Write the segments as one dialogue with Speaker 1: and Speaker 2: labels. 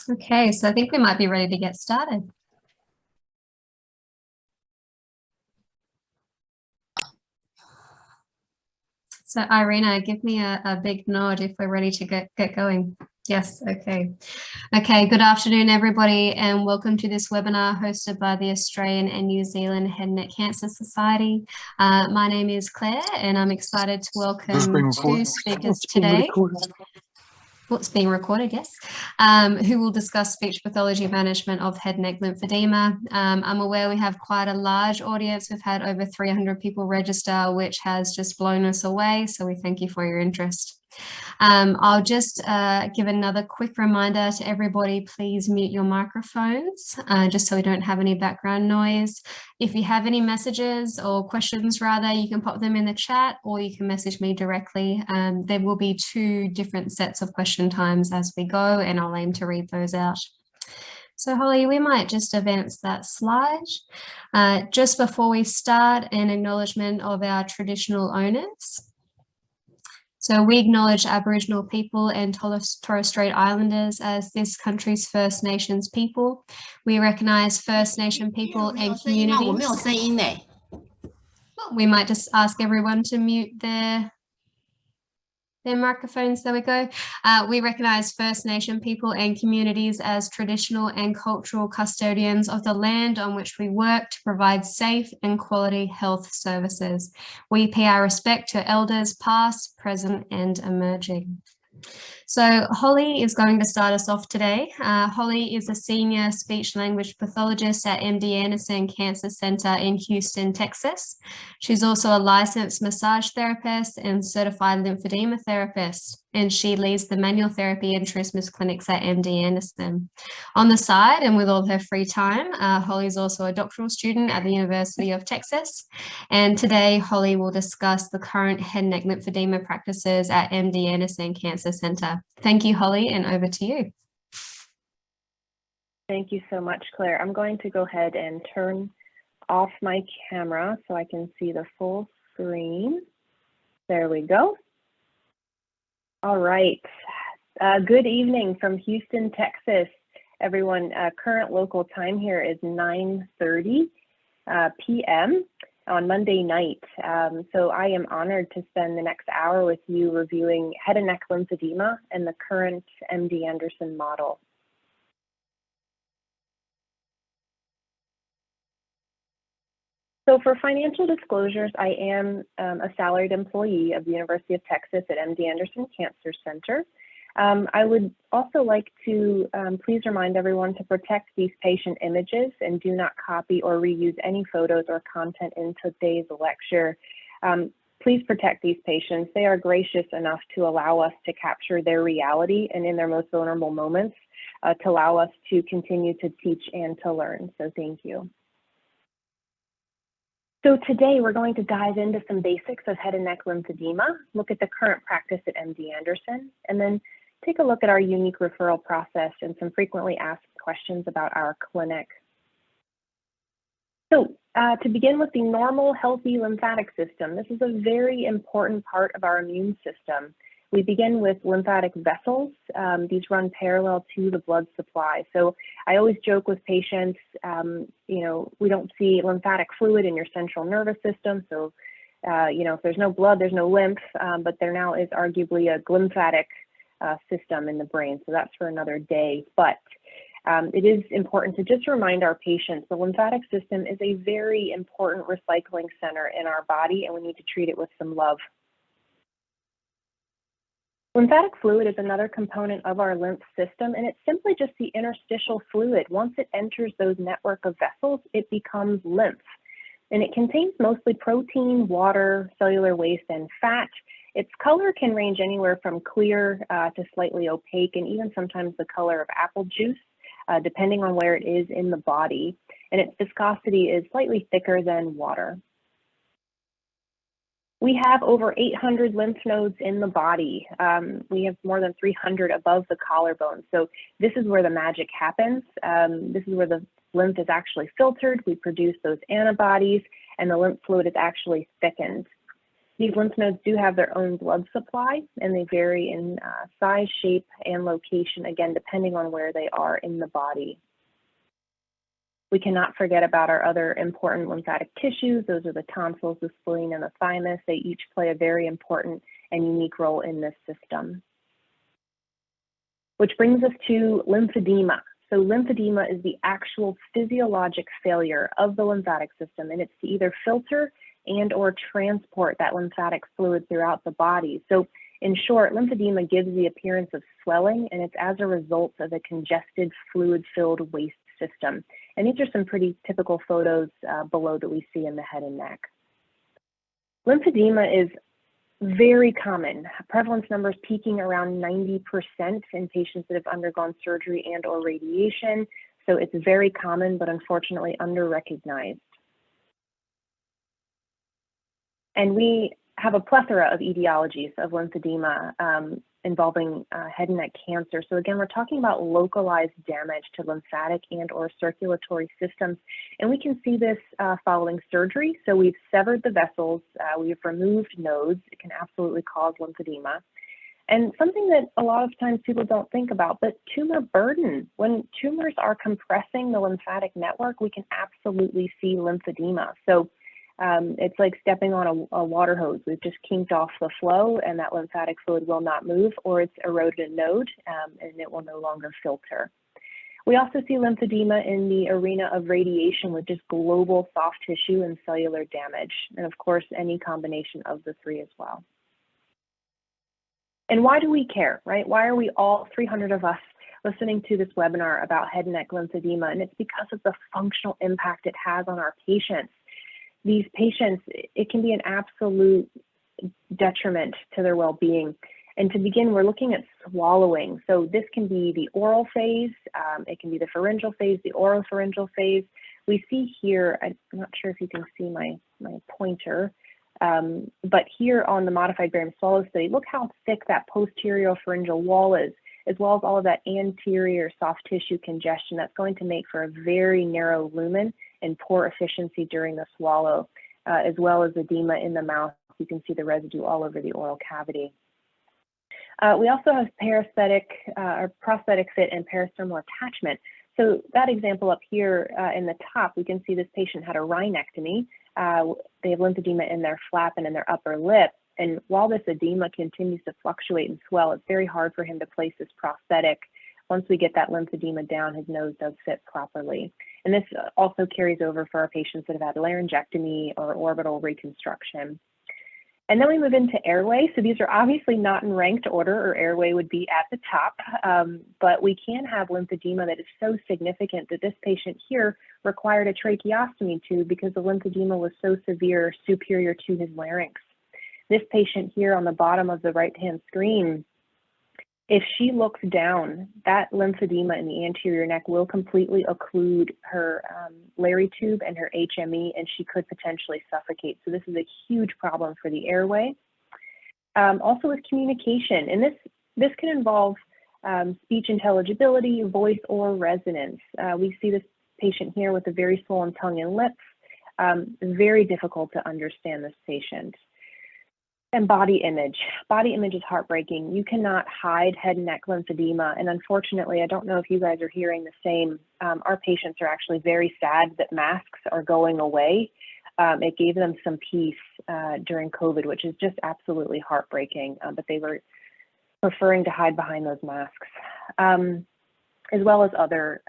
Speaker 1: Okay, so I think we might be ready to get started. So Irina, give me a big nod if we're ready to get going. Yes, okay. Okay, good afternoon, everybody, and welcome to this webinar hosted by the Australian and New Zealand Head and Neck Cancer Society. My name is Claire, and I'm excited to welcome two speakers today. It's being recorded, yes, who will discuss speech pathology management of head and neck lymphedema. I'm aware we have quite a large audience. We've had over 300 people register, which has just blown us away. So we thank you for your interest. I'll just give another quick reminder to everybody, please mute your microphones, just so we don't have any background noise. If you have any messages or questions rather, you can pop them in the chat or you can message me directly. There will be 2 different sets of question times as we go, and I'll aim to read those out. So Holly, we might just advance that slide. Just before we start, an acknowledgement of our traditional owners. So we acknowledge Aboriginal people and Torres Strait Islanders as this country's First Nations people. We recognise First Nation people and communities. We might just ask everyone to mute their microphones. There we go. We recognise First Nation people and communities as traditional and cultural custodians of the land on which we work to provide safe and quality health services. We pay our respect to elders past, present and emerging. So Holly is going to start us off today. Holly is a senior speech language pathologist at M.D. Anderson Cancer Center in Houston, Texas. She's also a licensed massage therapist and certified lymphedema therapist, and she leads the manual therapy and trismus clinics at M.D. Anderson. On the side, and with all her free time, Holly is also a doctoral student at the University of Texas. And today, Holly will discuss the current head and neck lymphedema practices at M.D. Anderson Cancer Center. Thank you, Holly, and over to you.
Speaker 2: Thank you so much, Claire. I'm going to go ahead and turn off my camera so I can see the full screen. There we go. All right. Good evening from Houston, Texas. Everyone, current local time here is 9:30 p.m. on Monday night. So I am honored to spend the next hour with you reviewing head and neck lymphedema and the current MD Anderson model. So for financial disclosures, I am a salaried employee of the University of Texas at MD Anderson Cancer Center. I would also like to please remind everyone to protect these patient images and do not copy or reuse any photos or content in today's lecture. Please protect these patients. They are gracious enough to allow us to capture their reality and in their most vulnerable moments to allow us to continue to teach and to learn. So thank you. So today we're going to dive into some basics of head and neck lymphedema, look at the current practice at MD Anderson, and then take a look at our unique referral process and some frequently asked questions about our clinic. So to begin with the normal healthy lymphatic system, this is a very important part of our immune system. We begin with lymphatic vessels. These run parallel to the blood supply. So I always joke with patients, we don't see lymphatic fluid in your central nervous system. So, if there's no blood, there's no lymph, but there now is arguably a glymphatic system in the brain. So that's for another day. But it is important to just remind our patients the lymphatic system is a very important recycling center in our body, and we need to treat it with some love. Lymphatic fluid is another component of our lymph system, and it's simply just the interstitial fluid. Once it enters those network of vessels, it becomes lymph. And it contains mostly protein, water, cellular waste, and fat. Its color can range anywhere from clear to slightly opaque, and even sometimes the color of apple juice, depending on where it is in the body. And its viscosity is slightly thicker than water. We have over 800 lymph nodes in the body. We have more than 300 above the collarbone. So this is where the magic happens. This is where the lymph is actually filtered. We produce those antibodies, and the lymph fluid is actually thickened. These lymph nodes do have their own blood supply, and they vary in size, shape, and location, again, depending on where they are in the body. We cannot forget about our other important lymphatic tissues. Those are the tonsils, the spleen, and the thymus. They each play a very important and unique role in this system. Which brings us to lymphedema. So lymphedema is the actual physiologic failure of the lymphatic system, and it's to either filter and or transport that lymphatic fluid throughout the body. So in short, lymphedema gives the appearance of swelling, and it's as a result of a congested, fluid-filled waste system. And these are some pretty typical photos below that we see in the head and neck. Lymphedema is very common, prevalence numbers peaking around 90% in patients that have undergone surgery and or radiation. So it's very common, but unfortunately under-recognized. And we have a plethora of etiologies of lymphedema involving head and neck cancer. So again, we're talking about localized damage to lymphatic and or circulatory systems. And we can see this following surgery. So we've severed the vessels, we've removed nodes. It can absolutely cause lymphedema. And something that a lot of times people don't think about, but tumor burden. When tumors are compressing the lymphatic network, we can absolutely see lymphedema. So it's like stepping on a water hose. We've just kinked off the flow, and that lymphatic fluid will not move, or it's eroded a node and it will no longer filter. We also see lymphedema in the arena of radiation with just global soft tissue and cellular damage, and of course any combination of the three as well. And why do we care, right? Why are we all 300 of us listening to this webinar about head and neck lymphedema? And it's because of the functional impact it has on our patients. These patients, it can be an absolute detriment to their well-being. And to begin, we're looking at swallowing. So this can be the oral phase, it can be the pharyngeal phase, the oropharyngeal phase. We see here, I'm not sure if you can see my pointer, but here on the modified barium swallow study, look how thick that posterior pharyngeal wall is, as well as all of that anterior soft tissue congestion. That's going to make for a very narrow lumen and poor efficiency during the swallow, as well as edema in the mouth. You can see the residue all over the oral cavity. We also have parasthetic or prosthetic fit and peristomal attachment. So that example up here in the top, we can see this patient had a rhinectomy. They have lymphedema in their flap and in their upper lip. And while this edema continues to fluctuate and swell, it's very hard for him to place this prosthetic. Once we get that lymphedema down, his nose does fit properly. And this also carries over for our patients that have had laryngectomy or orbital reconstruction. And then we move into airway. So these are obviously not in ranked order, or airway would be at the top, but we can have lymphedema that is so significant that this patient here required a tracheostomy tube because the lymphedema was so severe, superior to his larynx. This patient here on the bottom of the right-hand screen, if she looks down, that lymphedema in the anterior neck will completely occlude her Larry tube and her HME, and she could potentially suffocate. So this is a huge problem for the airway. Also with communication, and this can involve speech intelligibility, voice, or resonance. We see this patient here with a very swollen tongue and lips. Very difficult to understand this patient. And body image. Body image is heartbreaking. You cannot hide head and neck lymphedema. And unfortunately, I don't know if you guys are hearing the same. Our patients are actually very sad that masks are going away. It gave them some peace during COVID, which is just absolutely heartbreaking, but they were preferring to hide behind those masks, as well as other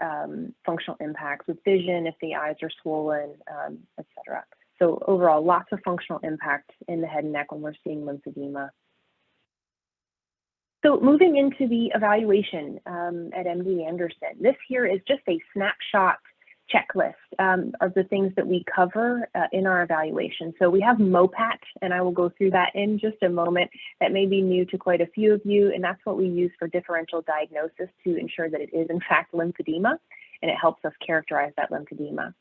Speaker 2: functional impacts with vision if the eyes are swollen, et cetera. So overall, lots of functional impact in the head and neck when we're seeing lymphedema. So moving into the evaluation at MD Anderson, this here is just a snapshot checklist of the things that we cover in our evaluation. So we have MOPAT, and I will go through that in just a moment. That may be new to quite a few of you, and that's what we use for differential diagnosis to ensure that it is in fact lymphedema, and it helps us characterize that lymphedema.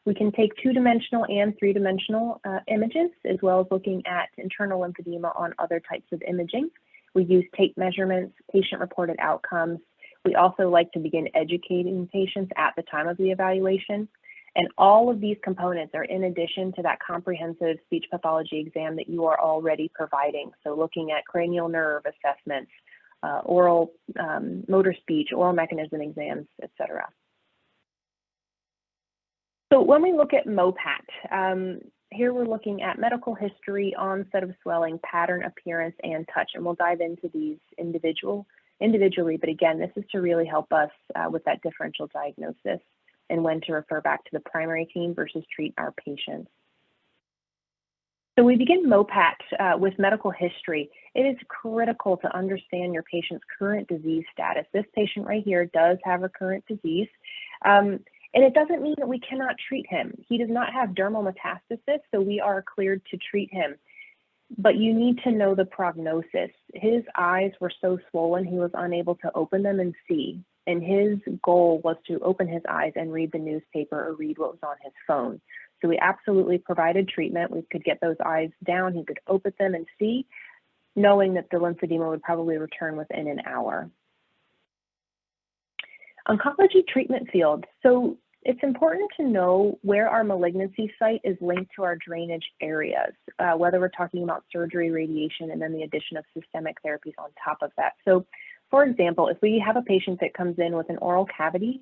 Speaker 2: We can take 2-dimensional and 3-dimensional images, as well as looking at internal lymphedema on other types of imaging. We use tape measurements, patient-reported outcomes. We also like to begin educating patients at the time of the evaluation. And all of these components are in addition to that comprehensive speech pathology exam that you are already providing. So looking at cranial nerve assessments, oral motor speech, oral mechanism exams, etc. So when we look at MOPAT, here we're looking at medical history, onset of swelling, pattern, appearance, and touch. And we'll dive into these individually, but again, this is to really help us with that differential diagnosis and when to refer back to the primary team versus treat our patients. So we begin MOPAT with medical history. It is critical to understand your patient's current disease status. This patient right here does have recurrent disease. And it doesn't mean that we cannot treat him. He does not have dermal metastasis, so we are cleared to treat him. But you need to know the prognosis. His eyes were so swollen, he was unable to open them and see. And his goal was to open his eyes and read the newspaper or read what was on his phone. So we absolutely provided treatment. We could get those eyes down. He could open them and see, knowing that the lymphedema would probably return within an hour. Oncology treatment field. So it's important to know where our malignancy site is linked to our drainage areas, whether we're talking about surgery, radiation, and then the addition of systemic therapies on top of that. So for example, if we have a patient that comes in with an oral cavity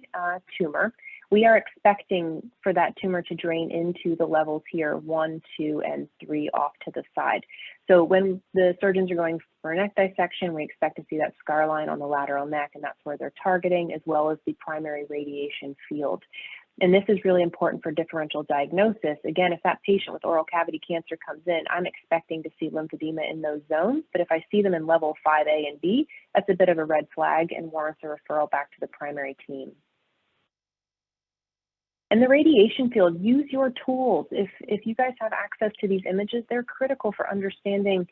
Speaker 2: tumor, we are expecting for that tumor to drain into the levels here, 1, 2, and 3 off to the side. So when the surgeons are going for a neck dissection, we expect to see that scar line on the lateral neck, and that's where they're targeting, as well as the primary radiation field. And this is really important for differential diagnosis. Again, if that patient with oral cavity cancer comes in, I'm expecting to see lymphedema in those zones. But if I see them in level 5A and B, that's a bit of a red flag and warrants a referral back to the primary team. And the radiation field, use your tools. If you guys have access to these images, they're critical for understanding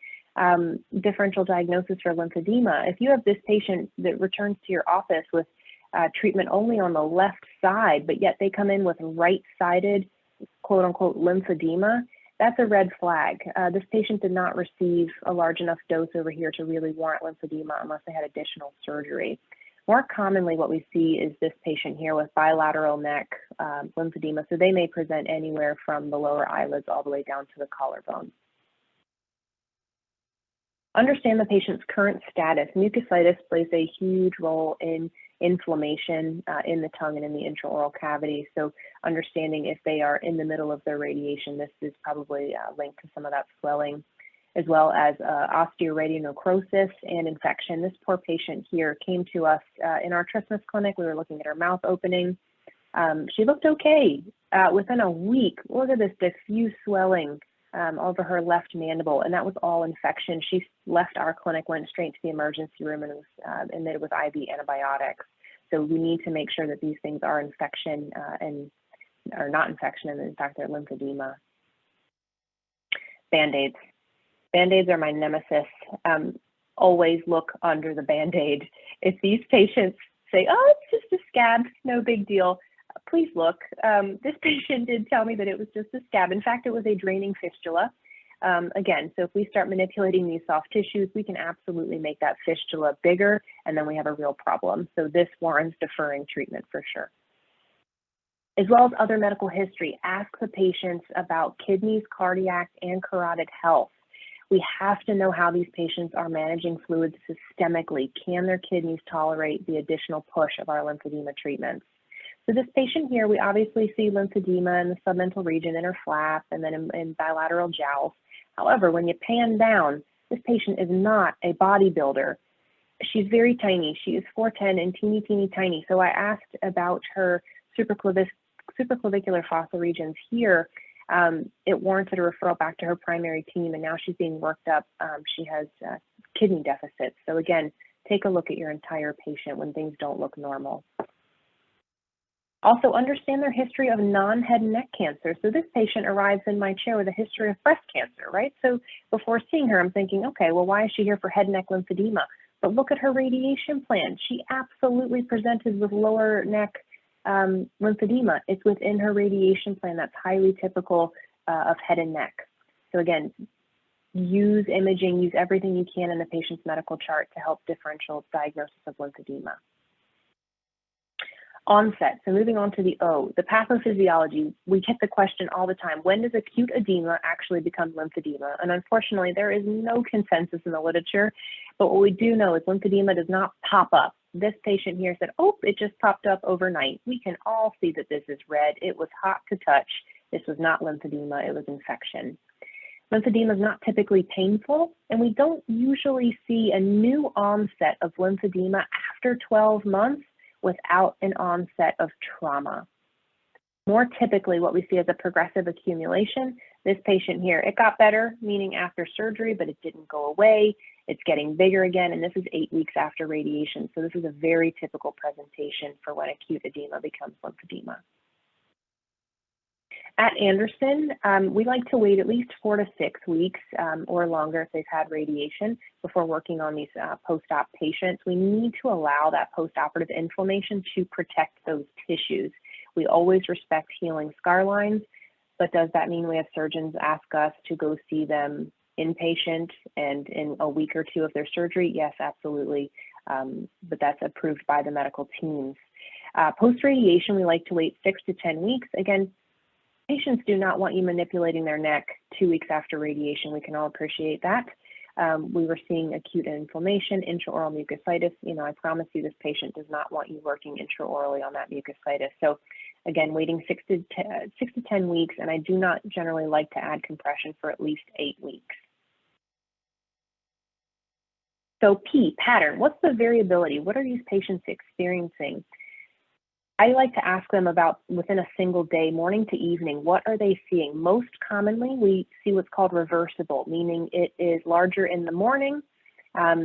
Speaker 2: differential diagnosis for lymphedema. If you have this patient that returns to your office with treatment only on the left side, but yet they come in with right-sided, quote-unquote, lymphedema, that's a red flag. This patient did not receive a large enough dose over here to really warrant lymphedema unless they had additional surgery. More commonly, what we see is this patient here with bilateral neck lymphedema, so they may present anywhere from the lower eyelids all the way down to the collarbone. Understand the patient's current status. Mucositis plays a huge role in inflammation in the tongue and in the intraoral cavity. So understanding if they are in the middle of their radiation, this is probably linked to some of that swelling, as well as osteoradionecrosis and infection. This poor patient here came to us in our trismus clinic. We were looking at her mouth opening. She looked okay. Within a week, look at this diffuse swelling over her left mandible, and that was all infection. She left our clinic, went straight to the emergency room, and was admitted with IV antibiotics. So we need to make sure that these things are infection and are not infection, and in fact they're lymphedema. Band-aids. Band-aids are my nemesis. Always look under the Band-aid. If these patients say, oh, it's just a scab, no big deal, please look. This patient did tell me that it was just a scab. In fact, it was a draining fistula. Again, so if we start manipulating these soft tissues, we can absolutely make that fistula bigger, and then we have a real problem. So this warrants deferring treatment for sure. As well as other medical history, ask the patients about kidneys, cardiac, and carotid health. We have to know how these patients are managing fluids systemically. Can their kidneys tolerate the additional push of our lymphedema treatments? So this patient here, we obviously see lymphedema in the submental region, in her flap, and then in bilateral jowls. However, when you pan down, this patient is not a bodybuilder. She's very tiny. She is 4'10" and teeny, teeny tiny. So I asked about her supraclavicular fossa regions here. It warranted a referral back to her primary team, and now she's being worked up. She has kidney deficits. So again, take a look at your entire patient when things don't look normal. Also, understand their history of non-head and neck cancer. So this patient arrives in my chair with a history of breast cancer, right? So before seeing her, I'm thinking, okay, well, why is she here for head and neck lymphedema? But look at her radiation plan. She absolutely presented with lower neck lymphedema. It's within her radiation plan. That's highly typical of head and neck. So again, use imaging, use everything you can in the patient's medical chart to help differential diagnosis of lymphedema. Onset, so moving on to the O, the pathophysiology, we get the question all the time, when does acute edema actually become lymphedema? And unfortunately, there is no consensus in the literature, but what we do know is lymphedema does not pop up. This patient here said, oh, it just popped up overnight. We can all see that this is red. It was hot to touch. This was not lymphedema, it was infection. Lymphedema is not typically painful, and we don't usually see a new onset of lymphedema after 12 months without an onset of trauma. More typically, what we see is a progressive accumulation. This patient here, it got better, meaning after surgery, but it didn't go away. It's getting bigger again, and this is 8 weeks after radiation. So this is a very typical presentation for when acute edema becomes lymphedema. At Anderson, we like to wait at least 4 to 6 weeks or longer if they've had radiation before working on these post-op patients. We need to allow that post-operative inflammation to protect those tissues. We always respect healing scar lines, but does that mean we have surgeons ask us to go see them inpatient and in a week or two of their surgery? Yes, absolutely, but that's approved by the medical teams. Post-radiation, we like to wait 6 to 10 weeks. Again, patients do not want you manipulating their neck 2 weeks after radiation. We can all appreciate that. We were seeing acute inflammation, intraoral mucositis. You know, I promise you this patient does not want you working intraorally on that mucositis. So again, waiting 6 to 10 weeks, and I do not generally like to add compression for at least 8 weeks. So P, pattern. What's the variability? What are these patients experiencing? I like to ask them about within a single day, morning to evening, what are they seeing? Most commonly, we see what's called reversible, meaning it is larger in the morning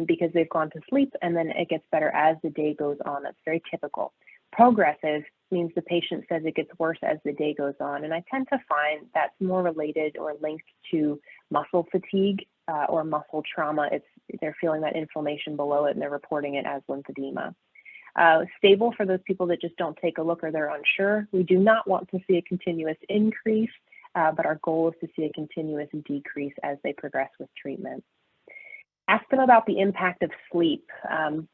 Speaker 2: because they've gone to sleep, and then it gets better as the day goes on. That's very typical. Progressive means the patient says it gets worse as the day goes on, and I tend to find that's more related or linked to muscle fatigue or muscle trauma. They're feeling that inflammation below it, and they're reporting it as lymphedema. Stable for those people that just don't take a look or they're unsure. We do not want to see a continuous increase, but our goal is to see a continuous decrease as they progress with treatment. Ask them about the impact of sleep.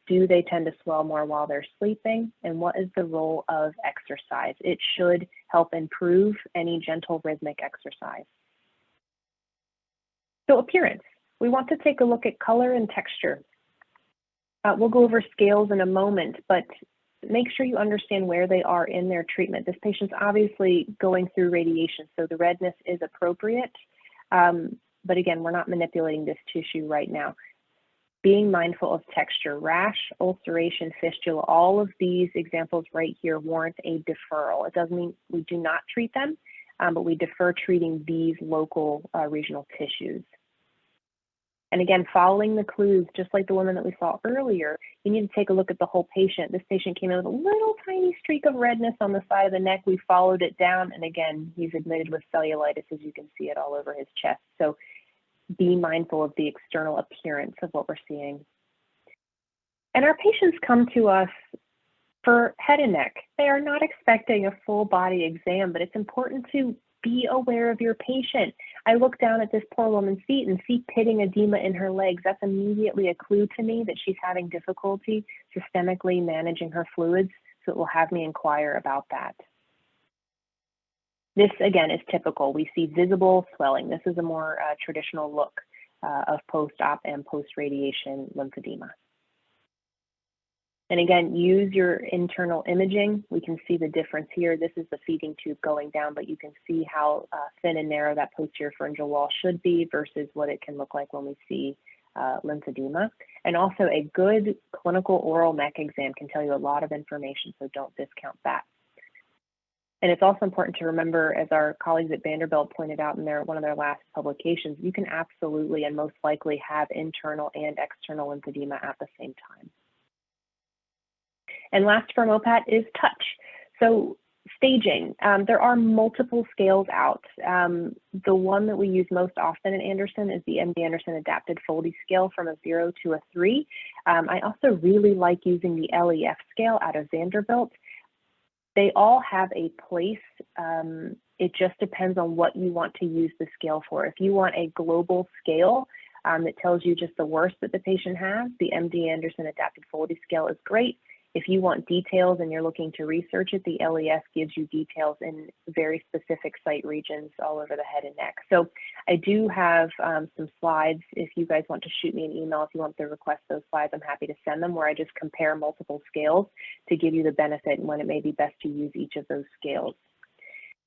Speaker 2: Do they tend to swell more while they're sleeping? And what is the role of exercise? It should help improve any gentle rhythmic exercise. So appearance. We want to take a look at color and texture. We'll go over scales in a moment, but make sure you understand where they are in their treatment. This patient's obviously going through radiation, so the redness is appropriate. But again, we're not manipulating this tissue right now. Being mindful of texture, rash, ulceration, fistula, all of these examples right here warrant a deferral. It doesn't mean we do not treat them, but we defer treating these local regional tissues. And again, following the clues, just like the woman that we saw earlier, you need to take a look at the whole patient. This patient came in with a little tiny streak of redness on the side of the neck. We followed it down, and again, he's admitted with cellulitis, as you can see it all over his chest. So be mindful of the external appearance of what we're seeing. And our patients come to us for head and neck. They are not expecting a full body exam, but it's important to be aware of your patient. I look down at this poor woman's feet and see pitting edema in her legs. That's immediately a clue to me that she's having difficulty systemically managing her fluids, so it will have me inquire about that. This, again, is typical. We see visible swelling. This is a more traditional look of post-op and post-radiation lymphedema. And again, use your internal imaging. We can see the difference here. This is the feeding tube going down, but you can see how thin and narrow that posterior pharyngeal wall should be versus what it can look like when we see lymphedema. And also a good clinical oral neck exam can tell you a lot of information, so don't discount that. And it's also important to remember, as our colleagues at Vanderbilt pointed out in one of their last publications, you can absolutely and most likely have internal and external lymphedema at the same time. And last for MOPAT is touch. So staging, there are multiple scales out. The one that we use most often at Anderson is the MD Anderson Adapted Foldy Scale from a 0 to a 3. I also really like using the LEF scale out of Vanderbilt. They all have a place. It just depends on what you want to use the scale for. If you want a global scale that tells you just the worst that the patient has, the MD Anderson Adapted Foldy Scale is great. If you want details and you're looking to research it, the LES gives you details in very specific site regions all over the head and neck. So I do have some slides. If you guys want to shoot me an email, if you want to request those slides, I'm happy to send them, where I just compare multiple scales to give you the benefit and when it may be best to use each of those scales.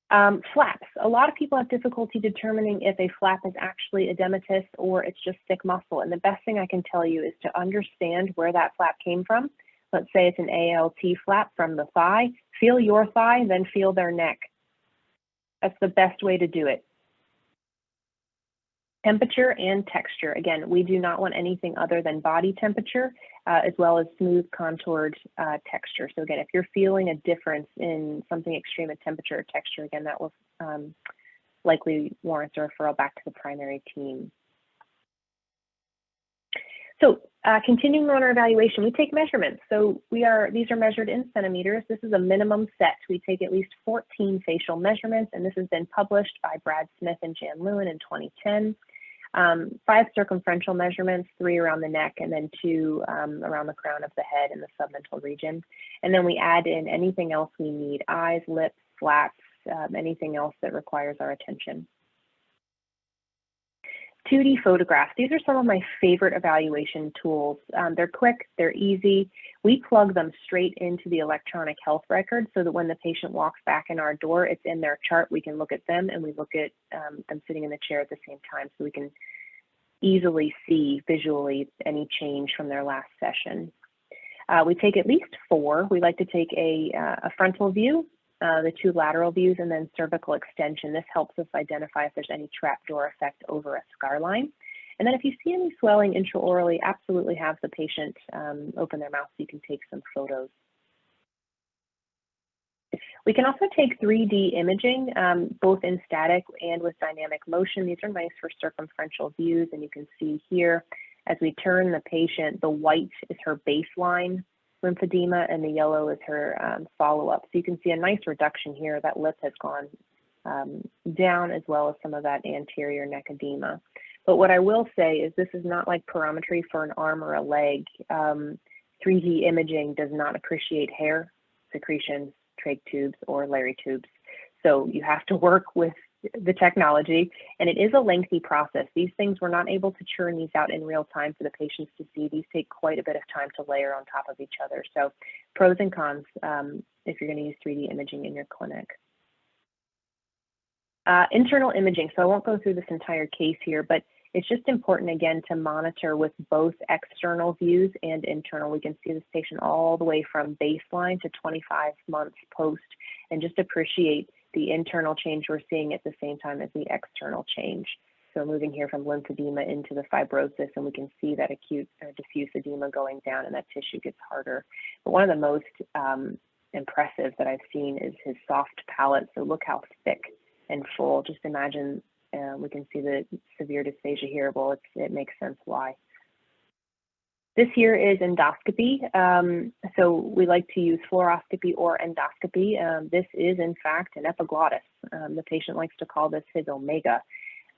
Speaker 2: Flaps. A lot of people have difficulty determining if a flap is actually edematous or it's just thick muscle. And the best thing I can tell you is to understand where that flap came from. Let's say it's an ALT flap from the thigh. Feel your thigh, then feel their neck. That's the best way to do it. Temperature and texture. Again, we do not want anything other than body temperature, as well as smooth contoured texture. So again, if you're feeling a difference in something extreme in temperature or texture, again, that will likely warrant a referral back to the primary team. So continuing on our evaluation, we take measurements. So these are measured in centimeters. This is a minimum set. We take at least 14 facial measurements, and this has been published by Brad Smith and Jan Lewin in 2010. 5 circumferential measurements, 3 around the neck, and then 2 around the crown of the head and the submental region. And then we add in anything else we need: eyes, lips, flaps, anything else that requires our attention. 2D photographs. These are some of my favorite evaluation tools. They're quick, they're easy. We plug them straight into the electronic health record so that when the patient walks back in our door, it's in their chart. We can look at them and we look at them sitting in the chair at the same time, so we can easily see visually any change from their last session. We take at least 4. We like to take a frontal view, the 2 lateral views, and then cervical extension. This helps us identify if there's any trapdoor effect over a scar line. And then if you see any swelling intraorally, absolutely have the patient open their mouth so you can take some photos. We can also take 3D imaging, both in static and with dynamic motion. These are nice for circumferential views, and you can see here, as we turn the patient, the white is her baseline lymphedema and the yellow is her follow-up. So you can see a nice reduction here. That lip has gone down, as well as some of that anterior neck edema. But what I will say is this is not like perimetry for an arm or a leg. 3D imaging does not appreciate hair, secretions, trach tubes, or Larry tubes. So you have to work with the technology, and it is a lengthy process. These things, we're not able to churn these out in real time for the patients to see. These take quite a bit of time to layer on top of each other. So pros and cons if you're going to use 3D imaging in your clinic. Internal imaging. So I won't go through this entire case here, but it's just important, again, to monitor with both external views and internal. We can see this patient all the way from baseline to 25 months post, and just appreciate the internal change we're seeing at the same time as the external change. So moving here from lymphedema into the fibrosis, and we can see that acute or diffuse edema going down, and that tissue gets harder. But one of the most impressive that I've seen is his soft palate. So look how thick and full. Just imagine, we can see the severe dysphagia here. Well, it makes sense why. This here is endoscopy. So we like to use fluoroscopy or endoscopy. This is, in fact, an epiglottis. The patient likes to call this his omega.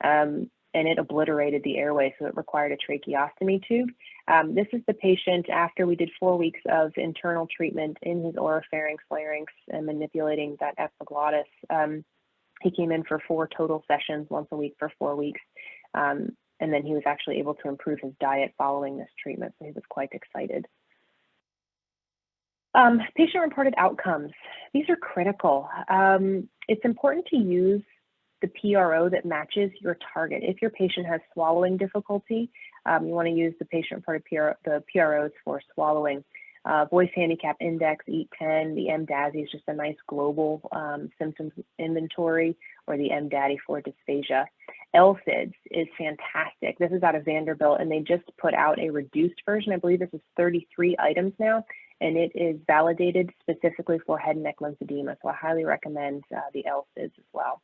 Speaker 2: And it obliterated the airway, so it required a tracheostomy tube. This is the patient after we did 4 weeks of internal treatment in his oropharynx, larynx, and manipulating that epiglottis. He came in for 4 total sessions, once a week for 4 weeks. And then he was actually able to improve his diet following this treatment, so he was quite excited. Patient-reported outcomes. These are critical. It's important to use the PRO that matches your target. If your patient has swallowing difficulty, you want to use the patient-reported the PROs for swallowing. Voice Handicap Index, EAT-10, the M-DASI is just a nice global symptoms inventory, or the M-DADI for dysphagia. LSIDS is fantastic. This is out of Vanderbilt, and they just put out a reduced version. I believe this is 33 items now, and it is validated specifically for head and neck lymphedema. So I highly recommend the LSIDS as well.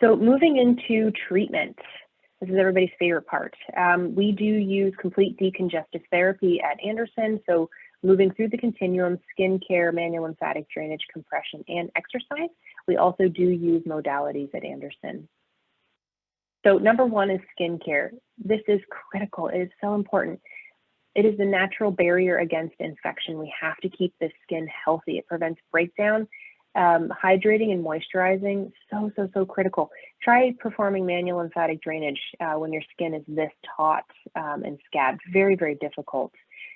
Speaker 2: So moving into treatment. This is everybody's favorite part. We do use complete decongestive therapy at Anderson. So moving through the continuum, skin care, manual lymphatic drainage, compression, and exercise. We also do use modalities at Anderson. So number 1 is skin care. This is critical. It is so important. It is the natural barrier against infection. We have to keep the skin healthy. It prevents breakdown. Hydrating and moisturizing, so critical. Try performing manual lymphatic drainage when your skin is this taut and scabbed. Very, very difficult.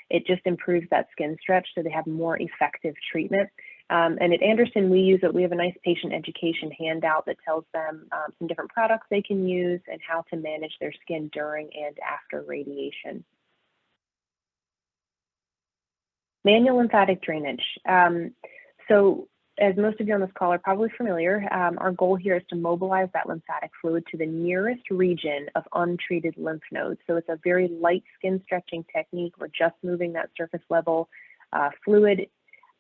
Speaker 2: It just improves that skin stretch so they have more effective treatment. And at Anderson, we have a nice patient education handout that tells them some different products they can use and how to manage their skin during and after radiation. Manual lymphatic drainage. So as most of you on this call are probably familiar, our goal here is to mobilize that lymphatic fluid to the nearest region of untreated lymph nodes. So it's a very light skin stretching technique. We're just moving that surface level fluid.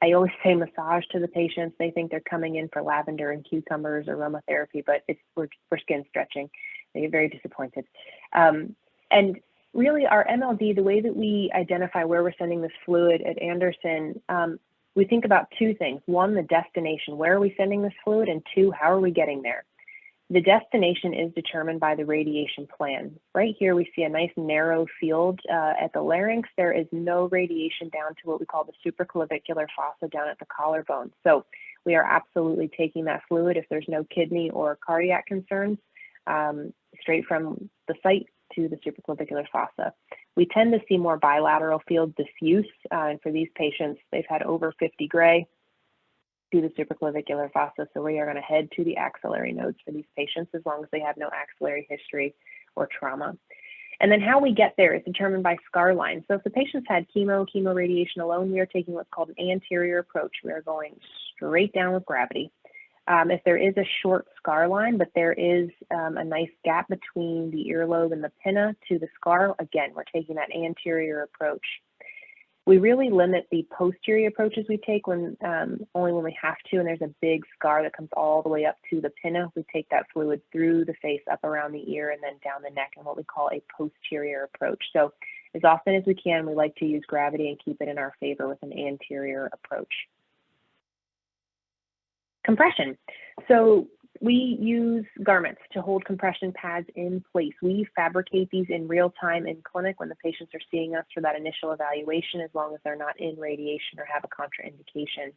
Speaker 2: I always say massage to the patients. They think they're coming in for lavender and cucumbers or aromatherapy, but we're skin stretching. They get very disappointed. And really our MLD, the way that we identify where we're sending this fluid at Anderson, we think about two things. One, the destination, where are we sending this fluid? And two, how are we getting there? The destination is determined by the radiation plan. Right here, we see a nice narrow field at the larynx. There is no radiation down to what we call the supraclavicular fossa down at the collarbone. So we are absolutely taking that fluid if there's no kidney or cardiac concerns, straight from the site to the supraclavicular fossa. We tend to see more bilateral field diffuse, and for these patients, they've had over 50 gray to the supraclavicular fossa, so we are going to head to the axillary nodes for these patients as long as they have no axillary history or trauma. And then how we get there is determined by scar line. So if the patient's had chemo radiation alone, we are taking what's called an anterior approach. We are going straight down with gravity. If there is a short scar line, but there is a nice gap between the earlobe and the pinna to the scar, again, we're taking that anterior approach. We really limit the posterior approaches we take when only when we have to, and there's a big scar that comes all the way up to the pinna. We take that fluid through the face, up around the ear, and then down the neck in what we call a posterior approach. So as often as we can, we like to use gravity and keep it in our favor with an anterior approach. Compression. So we use garments to hold compression pads in place. We fabricate these in real time in clinic when the patients are seeing us for that initial evaluation, as long as they're not in radiation or have a contraindication.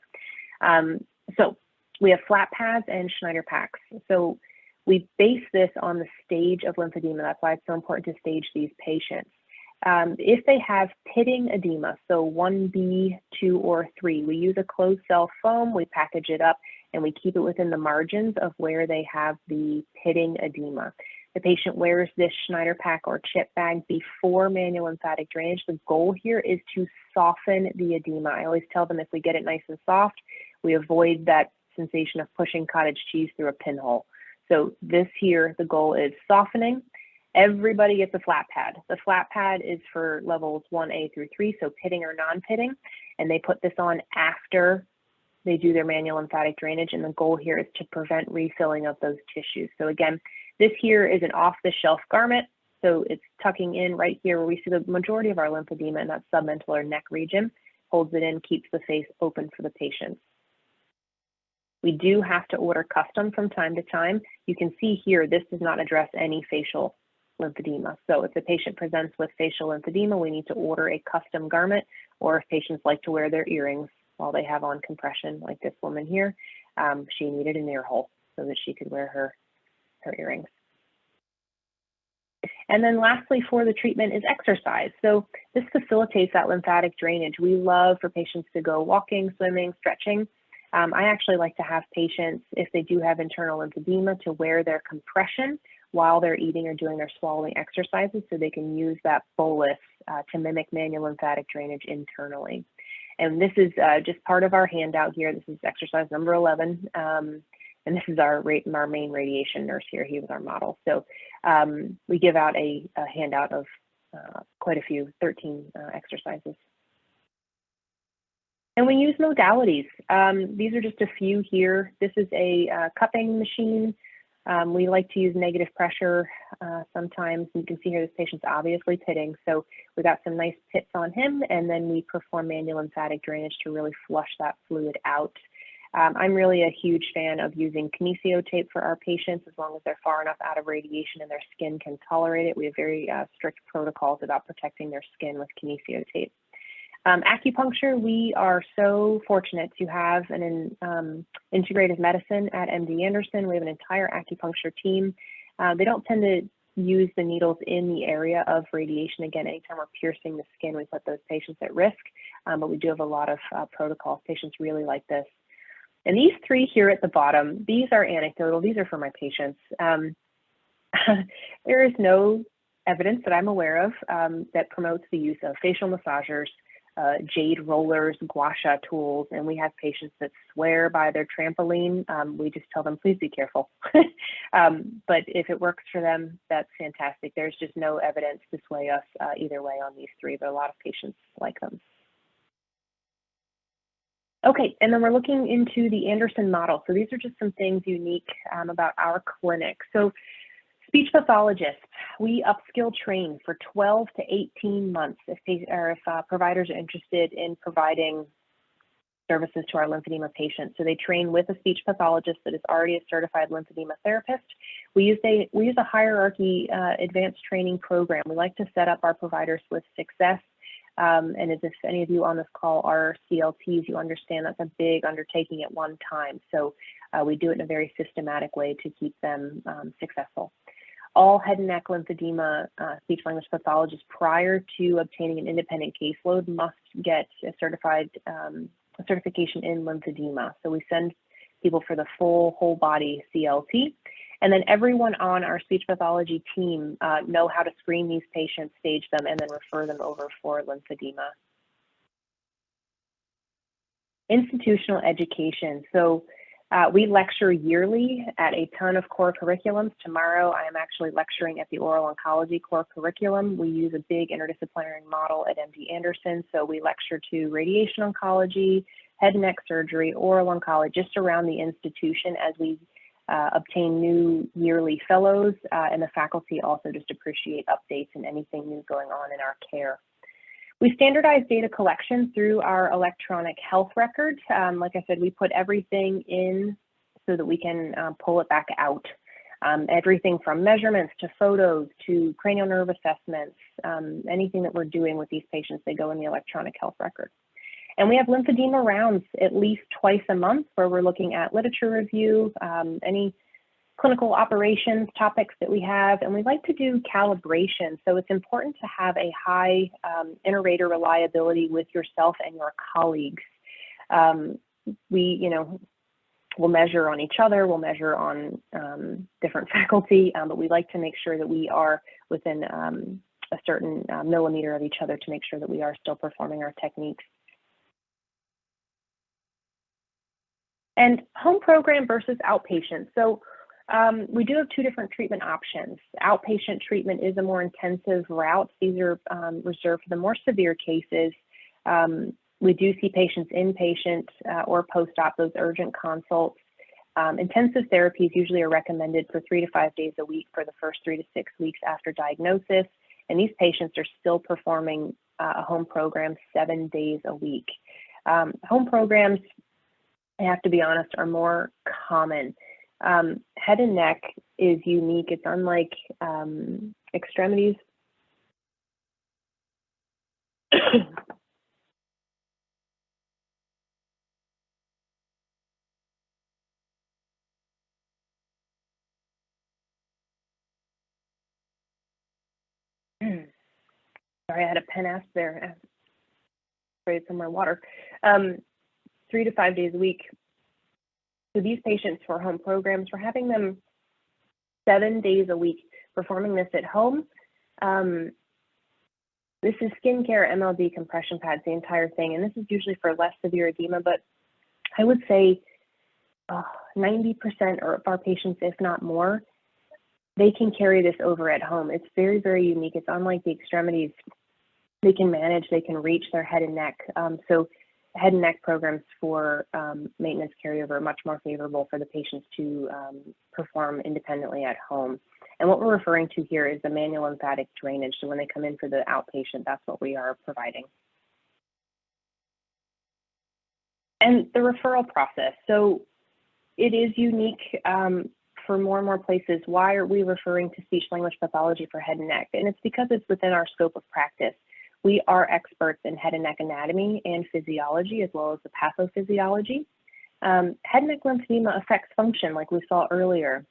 Speaker 2: So we have flat pads and Schneider packs. So we base this on the stage of lymphedema. That's why it's so important to stage these patients. If they have pitting edema, so 1B, 2, or 3, we use a closed cell foam, we package it up, and we keep it within the margins of where they have the pitting edema. The patient wears this Schneider pack or chip bag before manual lymphatic drainage. The goal here is to soften the edema. I always tell them if we get it nice and soft, we avoid that sensation of pushing cottage cheese through a pinhole. So this here, the goal is softening. Everybody gets a flat pad. The flat pad is for levels 1A through 3, so pitting or non-pitting, and they put this on after they do their manual lymphatic drainage, and the goal here is to prevent refilling of those tissues. So again, this here is an off-the-shelf garment, so it's tucking in right here where we see the majority of our lymphedema in that submental or neck region, holds it in, keeps the face open for the patient. We do have to order custom from time to time. You can see here, this does not address any facial lymphedema. So if the patient presents with facial lymphedema, we need to order a custom garment, or if patients like to wear their earrings while they have on compression, like this woman here, she needed an ear hole so that she could wear her earrings. And then lastly for the treatment is exercise. So this facilitates that lymphatic drainage. We love for patients to go walking, swimming, stretching. I actually like to have patients, if they do have internal lymphedema, to wear their compression while they're eating or doing their swallowing exercises so they can use that bolus to mimic manual lymphatic drainage internally. And this is just part of our handout here. This is exercise number 11. And this is our main radiation nurse here. He was our model. So we give out a handout of quite a few, 13 exercises. And we use modalities. These are just a few here. This is a cupping machine. We like to use negative pressure sometimes. You can see here this patient's obviously pitting. So we got some nice pits on him, and then we perform manual lymphatic drainage to really flush that fluid out. I'm really a huge fan of using kinesio tape for our patients as long as they're far enough out of radiation and their skin can tolerate it. We have very strict protocols about protecting their skin with kinesio tape. Acupuncture, we are so fortunate to have an integrative medicine at MD Anderson. We have an entire acupuncture team. They don't tend to use the needles in the area of radiation. Again, anytime we're piercing the skin, we put those patients at risk, but we do have a lot of protocols. Patients really like this. And these three here at the bottom, these are anecdotal. These are for my patients. There is no evidence that I'm aware of that promotes the use of facial massagers, jade rollers, gua sha tools, and we have patients that swear by their trampoline. We just tell them, please be careful. But if it works for them, that's fantastic. There's just no evidence to sway us either way on these three, but a lot of patients like them. Okay, and then we're looking into the Anderson model. So these are just some things unique about our clinic. So speech pathologists, we upskill train for 12 to 18 months if providers are interested in providing services to our lymphedema patients. So they train with a speech pathologist that is already a certified lymphedema therapist. We use a hierarchy advanced training program. We like to set up our providers with success. And as if any of you on this call are CLTs, you understand that's a big undertaking at one time. So we do it in a very systematic way to keep them successful. All head and neck lymphedema speech language pathologists prior to obtaining an independent caseload must get a certification in lymphedema. So we send people for the full whole body CLT. And then everyone on our speech pathology team know how to screen these patients, stage them, and then refer them over for lymphedema. Institutional education. So we lecture yearly at a ton of core curriculums. Tomorrow, I am actually lecturing at the oral oncology core curriculum. We use a big interdisciplinary model at MD Anderson. So we lecture to radiation oncology, head and neck surgery, oral oncology, just around the institution as we obtain new yearly fellows, and the faculty also just appreciate updates and anything new going on in our care. We standardize data collection through our electronic health record. Like I said, we put everything in so that we can pull it back out. Everything from measurements to photos to cranial nerve assessments, anything that we're doing with these patients, they go in the electronic health record. And we have lymphedema rounds at least twice a month where we're looking at literature review, any clinical operations topics that we have, and we like to do calibration. So it's important to have a high inter-rater reliability with yourself and your colleagues. We'll measure on each other, we'll measure on different faculty, but we like to make sure that we are within a certain millimeter of each other to make sure that we are still performing our techniques. And home program versus outpatient. So we do have two different treatment options. Outpatient treatment is a more intensive route. These are reserved for the more severe cases. We do see patients inpatient or post-op, those urgent consults. Intensive therapies usually are recommended for 3 to 5 days a week for the first 3 to 6 weeks after diagnosis. And these patients are still performing a home program 7 days a week. Home programs, I have to be honest, are more common. Head and neck is unique. It's unlike extremities. Sorry, I had a pen ask there. Sprayed some more water. 3 to 5 days a week. So these patients for home programs, we're having them 7 days a week performing this at home. This is skincare, MLD, compression pads, the entire thing. And this is usually for less severe edema, but I would say 90% of our patients, if not more, they can carry this over at home. It's very, very unique. It's unlike the extremities. They can manage, they can reach their head and neck. So head and neck programs for maintenance carryover are much more favorable for the patients to perform independently at home. And what we're referring to here is the manual lymphatic drainage. So when they come in for the outpatient, that's what we are providing. And the referral process. So it is unique for more and more places. Why are we referring to speech language pathology for head and neck? And it's because it's within our scope of practice. We are experts in head and neck anatomy and physiology, as well as the pathophysiology. Head and neck lymphedema affects function, like we saw earlier,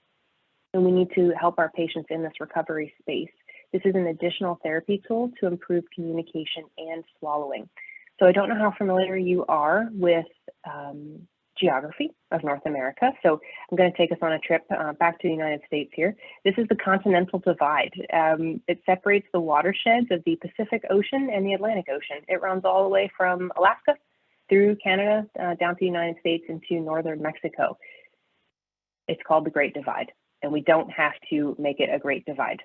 Speaker 2: and we need to help our patients in this recovery space. This is an additional therapy tool to improve communication and swallowing. So I don't know how familiar you are with geography of North America. So I'm going to take us on a trip back to the United States here. This is the continental divide. It separates the watersheds of the Pacific Ocean and the Atlantic Ocean. It runs all the way from Alaska through Canada, down to the United States into northern Mexico. It's called the Great Divide, and we don't have to make it a Great Divide.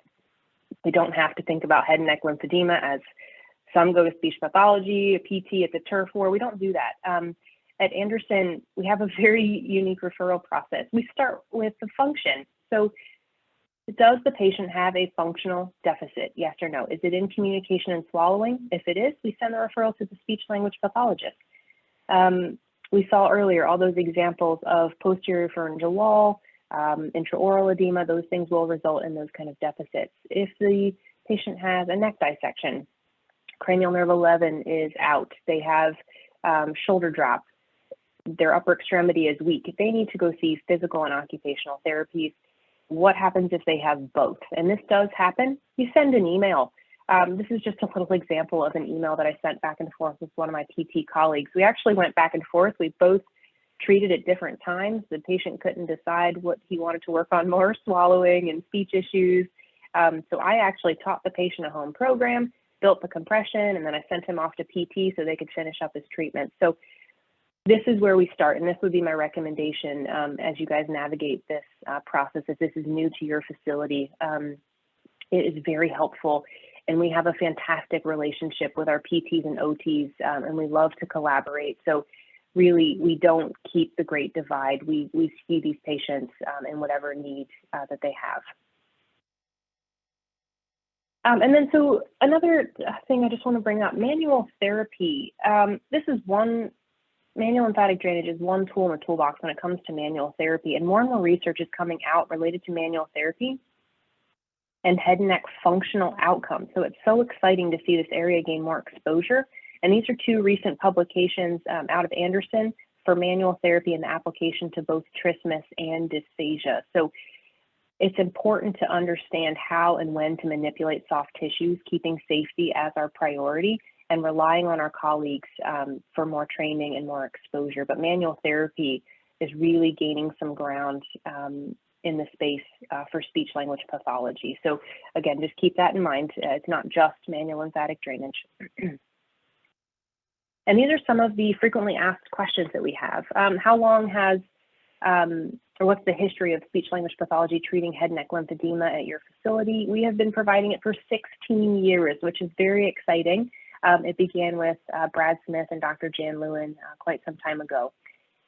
Speaker 2: We don't have to think about head and neck lymphedema as some go to speech pathology, a PT at the turf war. We don't do that. At Anderson, we have a very unique referral process. We start with the function. So does the patient have a functional deficit? Yes or no? Is it in communication and swallowing? If it is, we send the referral to the speech language pathologist. We saw earlier all those examples of posterior pharyngeal wall, intraoral edema. Those things will result in those kind of deficits. If the patient has a neck dissection, cranial nerve 11 is out, they have shoulder drop, their upper extremity is weak, they need to go see physical and occupational therapies. What happens if they have both? And this does happen. You send an email. This is just a little example of an email that I sent back and forth with one of my PT colleagues. We actually went back and forth. We both treated at different times. The patient couldn't decide what he wanted to work on more, swallowing and speech issues. So I actually taught the patient a home program, built the compression, and then I sent him off to PT so they could finish up his treatment. So this is where we start, and this would be my recommendation as you guys navigate this process. If this is new to your facility, it is very helpful, and we have a fantastic relationship with our PTs and OTs, and we love to collaborate. So really, we don't keep the Great Divide. We see these patients in whatever need that they have. And then so another thing I just want to bring up, manual therapy. This is one. Manual lymphatic drainage is one tool in the toolbox when it comes to manual therapy, and more research is coming out related to manual therapy and head and neck functional outcomes. So it's so exciting to see this area gain more exposure. And these are two recent publications out of Anderson for manual therapy and the application to both trismus and dysphagia. So it's important to understand how and when to manipulate soft tissues, keeping safety as our priority, and relying on our colleagues for more training and more exposure. But manual therapy is really gaining some ground in the space for speech language pathology. So again, just keep that in mind. It's not just manual lymphatic drainage. And these are some of the frequently asked questions that we have. How long has, or what's the history of speech language pathology treating head and neck lymphedema at your facility? We have been providing it for 16 years, which is very exciting. It began with Brad Smith and Dr. Jan Lewin quite some time ago.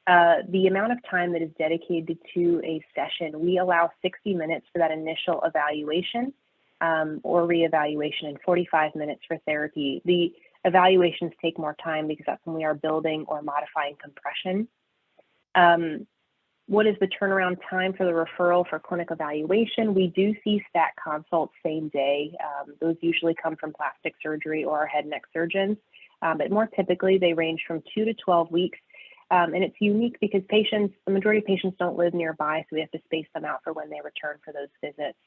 Speaker 2: The amount of time that is dedicated to a session, we allow 60 minutes for that initial evaluation or reevaluation and 45 minutes for therapy. The evaluations take more time because that's when we are building or modifying compression. What is the turnaround time for the referral for clinic evaluation? We do see stat consults same day. Those usually come from plastic surgery or our head and neck surgeons, but more typically they range from 2 to 12 weeks. And it's unique because patients, the majority of patients don't live nearby, so we have to space them out for when they return for those visits.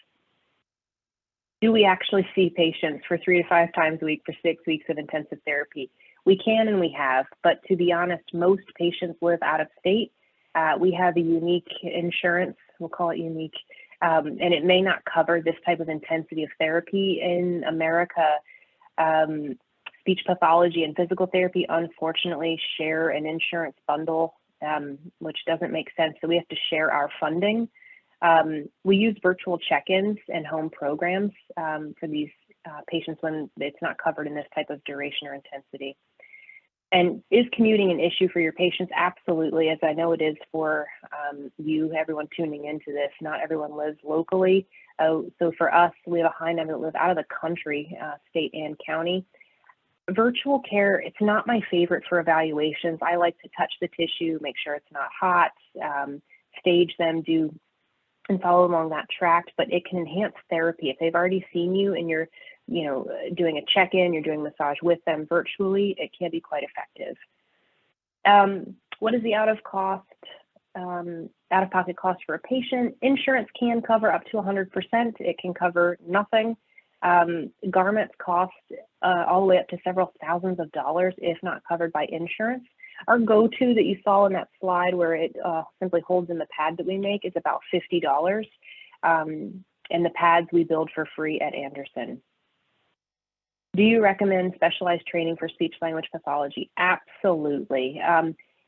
Speaker 2: Do we actually see patients for 3 to 5 times a week for 6 weeks of intensive therapy? We can and we have, but to be honest, most patients live out of state. We have a unique insurance, we'll call it unique, and it may not cover this type of intensity of therapy in America. Speech pathology and physical therapy, unfortunately, share an insurance bundle, which doesn't make sense. So we have to share our funding. We use virtual check-ins and home programs for these patients when it's not covered in this type of duration or intensity. And is commuting an issue for your patients? Absolutely, as I know it is for you, everyone tuning into this. Not everyone lives locally. So for us, we have a high number that live out of the country, state and county. Virtual care, it's not my favorite for evaluations. I like to touch the tissue, make sure it's not hot, stage them, do and follow along that track, but it can enhance therapy. If they've already seen you and you're, doing a check-in, you're doing massage with them virtually, it can be quite effective. What is the out-of-pocket cost for a patient? Insurance can cover up to 100%. It can cover nothing. Garments cost all the way up to several thousands of dollars if not covered by insurance. Our go-to that you saw in that slide where it simply holds in the pad that we make is about $50. And the pads we build for free at Anderson. Do you recommend specialized training for speech language pathology? Absolutely.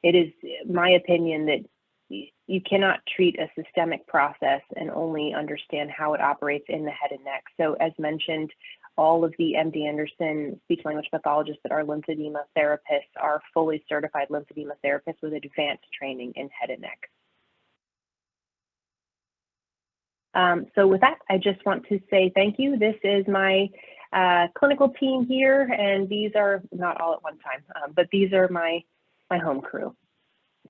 Speaker 2: It is my opinion that you cannot treat a systemic process and only understand how it operates in the head and neck. So as mentioned, all of the MD Anderson speech language pathologists that are lymphedema therapists are fully certified lymphedema therapists with advanced training in head and neck. So with that, I just want to say thank you. This is my clinical team here, and these are not all at one time, but these are my home crew.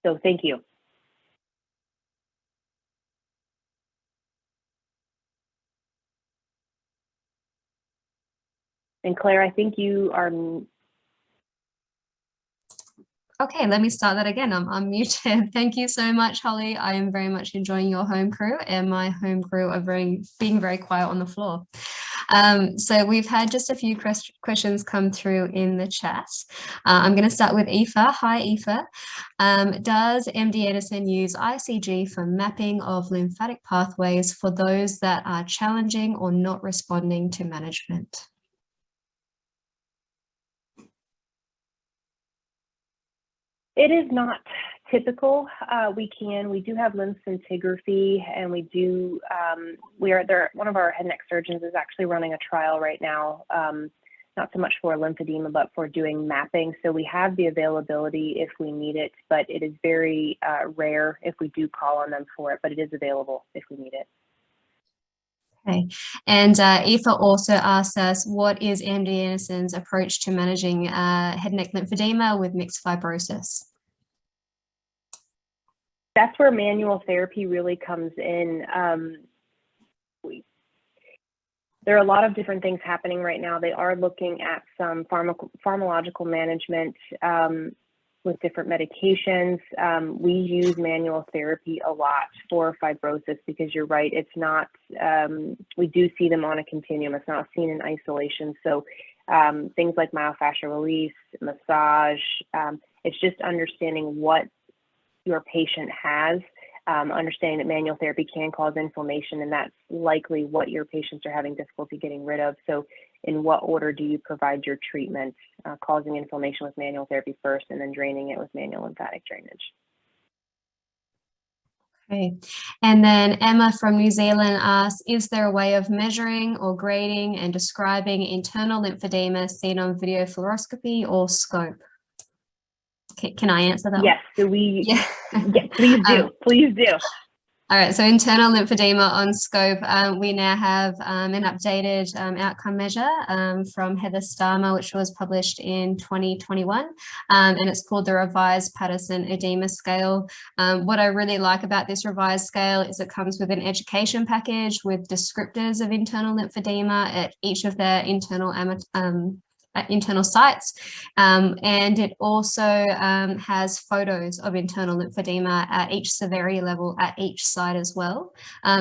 Speaker 2: So thank you. And Claire, I think you are.
Speaker 1: Okay, let me start that again. I'm muted. Thank you so much, Holly. I am very much enjoying your home crew, and my home crew are being very quiet on the floor. So we've had just a few questions come through in the chat. I'm going to start with Aoife. Hi, Aoife. Does MD Anderson use ICG for mapping of lymphatic pathways for those that are challenging or not responding to management?
Speaker 2: It is not typical. We do have lymph scintigraphy, and we do, one of our head and neck surgeons is actually running a trial right now, not so much for lymphedema, but for doing mapping. So we have the availability if we need it, but it is very rare if we do call on them for it, but it is available if we need it.
Speaker 1: Okay, and Aoife also asked us, what is MD Anderson's approach to managing head and neck lymphedema with mixed fibrosis?
Speaker 2: That's where manual therapy really comes in. There are a lot of different things happening right now. They are looking at some pharmacological management with different medications. We use manual therapy a lot for fibrosis because you're right, it's not, we do see them on a continuum. It's not seen in isolation. So things like myofascial release, massage, it's just understanding what your patient has, understanding that manual therapy can cause inflammation, and that's likely what your patients are having difficulty getting rid of. So in what order do you provide your treatment, causing inflammation with manual therapy first and then draining it with manual lymphatic drainage?
Speaker 1: Okay, and then Emma from New Zealand asks, is there a way of measuring or grading and describing internal lymphedema seen on video fluoroscopy or scope? Can I answer that?
Speaker 2: Yes, so yeah, please do, please do.
Speaker 1: All right, so internal lymphedema on scope, we now have an updated outcome measure from Heather Starmer, which was published in 2021, and it's called the Revised Patterson Edema Scale. What I really like about this revised scale is it comes with an education package with descriptors of internal lymphedema at each of their internal sites, and it also has photos of internal lymphedema at each severity level at each site as well.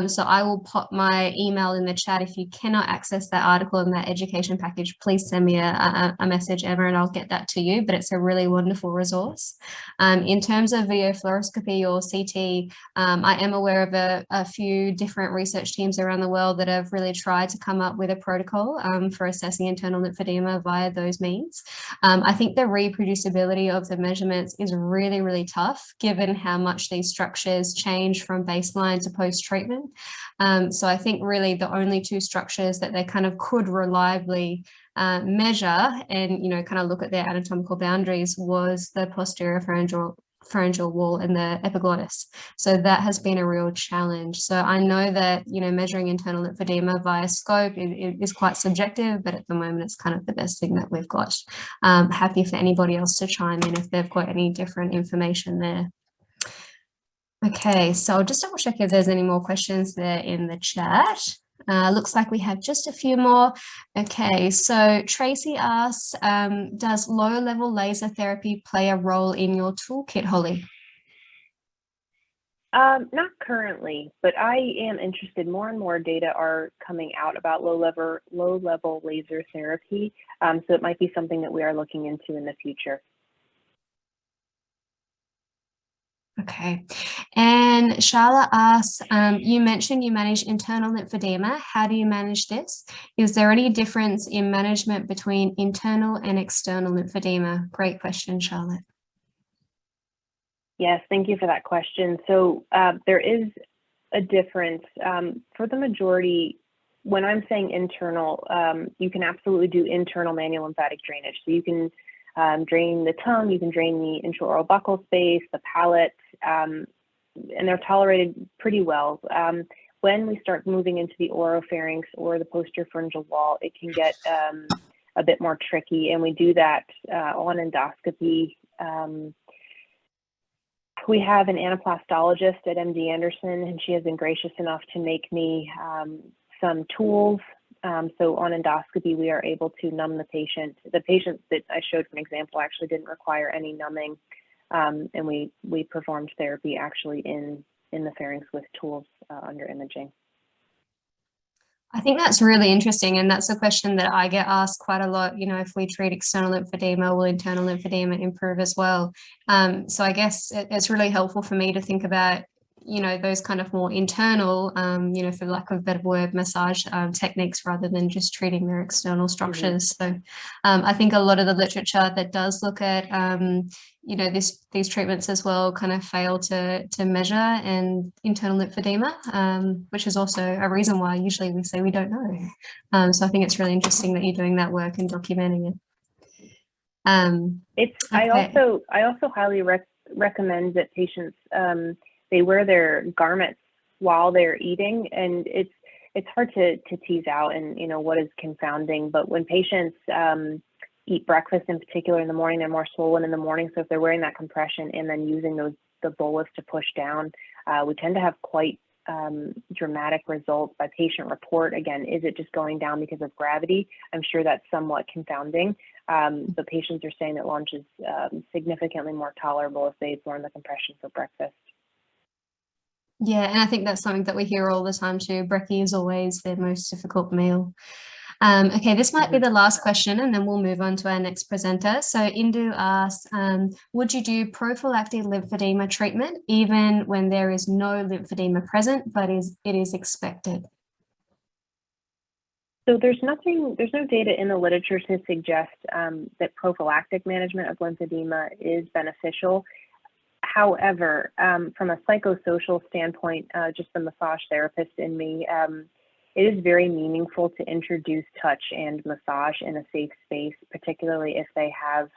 Speaker 1: So I will pop my email in the chat. If you cannot access that article and that education package, please send me a message, Emma, and I'll get that to you, but it's a really wonderful resource. In terms of video fluoroscopy or CT, I am aware of a few different research teams around the world that have really tried to come up with a protocol for assessing internal lymphedema via those means. I think the reproducibility of the measurements is really, really tough given how much these structures change from baseline to post-treatment. So I think really the only two structures that they kind of could reliably measure and, kind of look at their anatomical boundaries was the posterior pharyngeal pharyngeal wall and the epiglottis. So that has been a real challenge. So I know that, you know, measuring internal lymphedema via scope is quite subjective, but at the moment it's kind of the best thing that we've got. Happy for anybody else to chime in if they've got any different information there. Okay, so I'll just double check if there's any more questions there in the chat. Looks like we have just a few more. Okay, so Tracy asks, does low-level laser therapy play a role in your toolkit, Holly?
Speaker 2: Not currently, but I am interested. More and more data are coming out about low-level laser therapy, so it might be something that we are looking into in the future.
Speaker 1: Okay, and Charlotte asks, you mentioned you manage internal lymphedema. How do you manage this? Is there any difference in management between internal and external lymphedema? Great question, Charlotte.
Speaker 2: Yes, thank you for that question. So there is a difference. For the majority, when I'm saying internal, you can absolutely do internal manual lymphatic drainage. So you can drain the tongue, you can drain the intraoral buccal space, the palate, and they're tolerated pretty well. When we start moving into the oropharynx or the posterior pharyngeal wall, it can get a bit more tricky, and we do that on endoscopy. We have an anaplastologist at M.D. Anderson, and she has been gracious enough to make me some tools. So on endoscopy, we are able to numb the patient. The patient that I showed for an example actually didn't require any numbing, and we performed therapy actually in the pharynx with tools under imaging.
Speaker 1: I think that's really interesting, and that's a question that I get asked quite a lot. You know, if we treat external lymphedema, will internal lymphedema improve as well? So I guess it's really helpful for me to think about, you know, those kind of more internal, you know, for lack of a better word, massage techniques rather than just treating their external structures. So I think a lot of the literature that does look at, you know, these treatments as well kind of fail to measure and internal lymphedema, which is also a reason why usually we say we don't know. So I think it's really interesting that you're doing that work and documenting it.
Speaker 2: Okay. I also highly recommend that patients they wear their garments while they're eating, and it's hard to tease out, and you know what is confounding. But when patients eat breakfast in particular in the morning, they're more swollen in the morning. So if they're wearing that compression and then using the bolus to push down, we tend to have quite dramatic results by patient report. Again, is it just going down because of gravity? I'm sure that's somewhat confounding. The patients are saying that lunch is significantly more tolerable if they've worn the compression for breakfast.
Speaker 1: Yeah, and I think that's something that we hear all the time too. Brekkie is always their most difficult meal. Okay, this might be the last question, and then we'll move on to our next presenter. So Indu asks, would you do prophylactic lymphedema treatment even when there is no lymphedema present, but it is expected?
Speaker 2: So there's no data in the literature to suggest that prophylactic management of lymphedema is beneficial. However, from a psychosocial standpoint, just the massage therapist in me, it is very meaningful to introduce touch and massage in a safe space, particularly if they have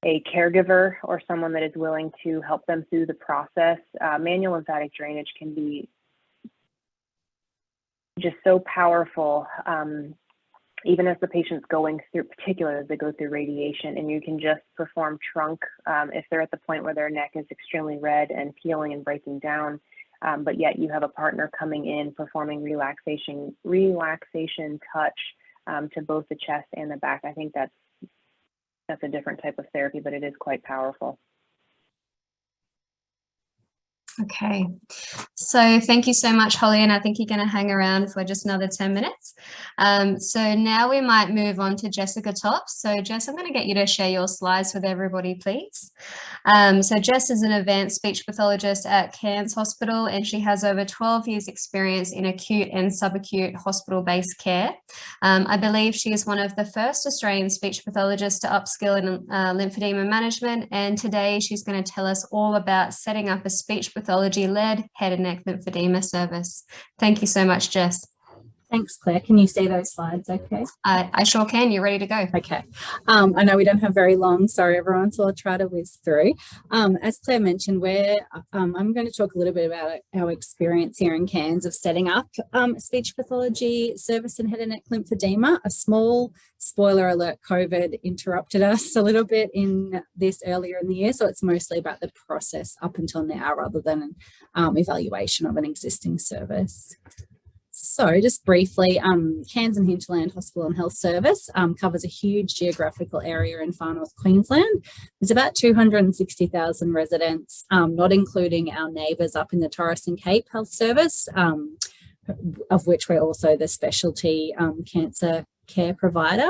Speaker 2: a caregiver or someone that is willing to help them through the process. Manual lymphatic drainage can be just so powerful, even as the patient's going through, particularly as they go through radiation, and you can just perform trunk if they're at the point where their neck is extremely red and peeling and breaking down, but yet you have a partner coming in performing relaxation touch to both the chest and the back. I think that's a different type of therapy, but it is quite powerful.
Speaker 1: Okay, so thank you so much, Holly, and I think you're going to hang around for just another 10 minutes. So now we might move on to Jessica Topp. So Jess, I'm going to get you to share your slides with everybody, please. So Jess is an advanced speech pathologist at Cairns Hospital, and she has over 12 years experience in acute and subacute hospital-based care. I believe she is one of the first Australian speech pathologists to upskill in lymphedema management, and today she's going to tell us all about setting up a speech pathology-led head and neck lymphedema service. Thank you so much, Jess.
Speaker 3: Thanks, Claire. Can you see those slides okay?
Speaker 1: I sure can. You're ready to go.
Speaker 3: Okay. I know we don't have very long, sorry everyone, so I'll try to whiz through. As Claire mentioned, I'm going to talk a little bit about our experience here in Cairns of setting up speech pathology service in head and neck lymphedema. A small spoiler alert, COVID interrupted us a little bit in this earlier in the year, so it's mostly about the process up until now rather than evaluation of an existing service. So just briefly, Cairns and Hinterland Hospital and Health Service covers a huge geographical area in far north Queensland. There's about 260,000 residents, not including our neighbours up in the Torres and Cape Health Service, of which we're also the specialty cancer care provider.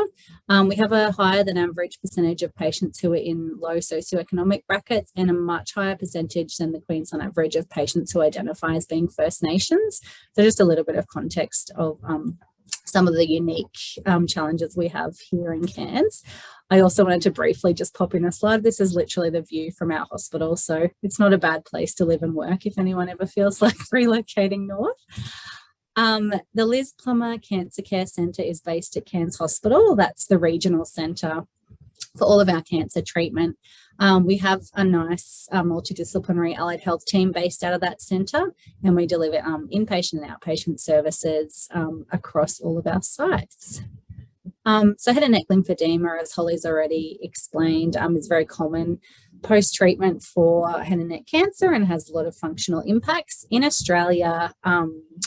Speaker 3: We have a higher than average percentage of patients who are in low socioeconomic brackets and a much higher percentage than the Queensland average of patients who identify as being First Nations. So just a little bit of context of some of the unique challenges we have here in Cairns. I also wanted to briefly just pop in a slide. This is literally the view from our hospital, so it's not a bad place to live and work if anyone ever feels like relocating north. The Liz Plummer Cancer Care Centre is based at Cairns Hospital. That's the regional centre for all of our cancer treatment. We have a nice multidisciplinary allied health team based out of that centre, and we deliver inpatient and outpatient services across all of our sites. So head and neck lymphedema, as Holly's already explained, is very common post-treatment for head and neck cancer and has a lot of functional impacts. In Australia,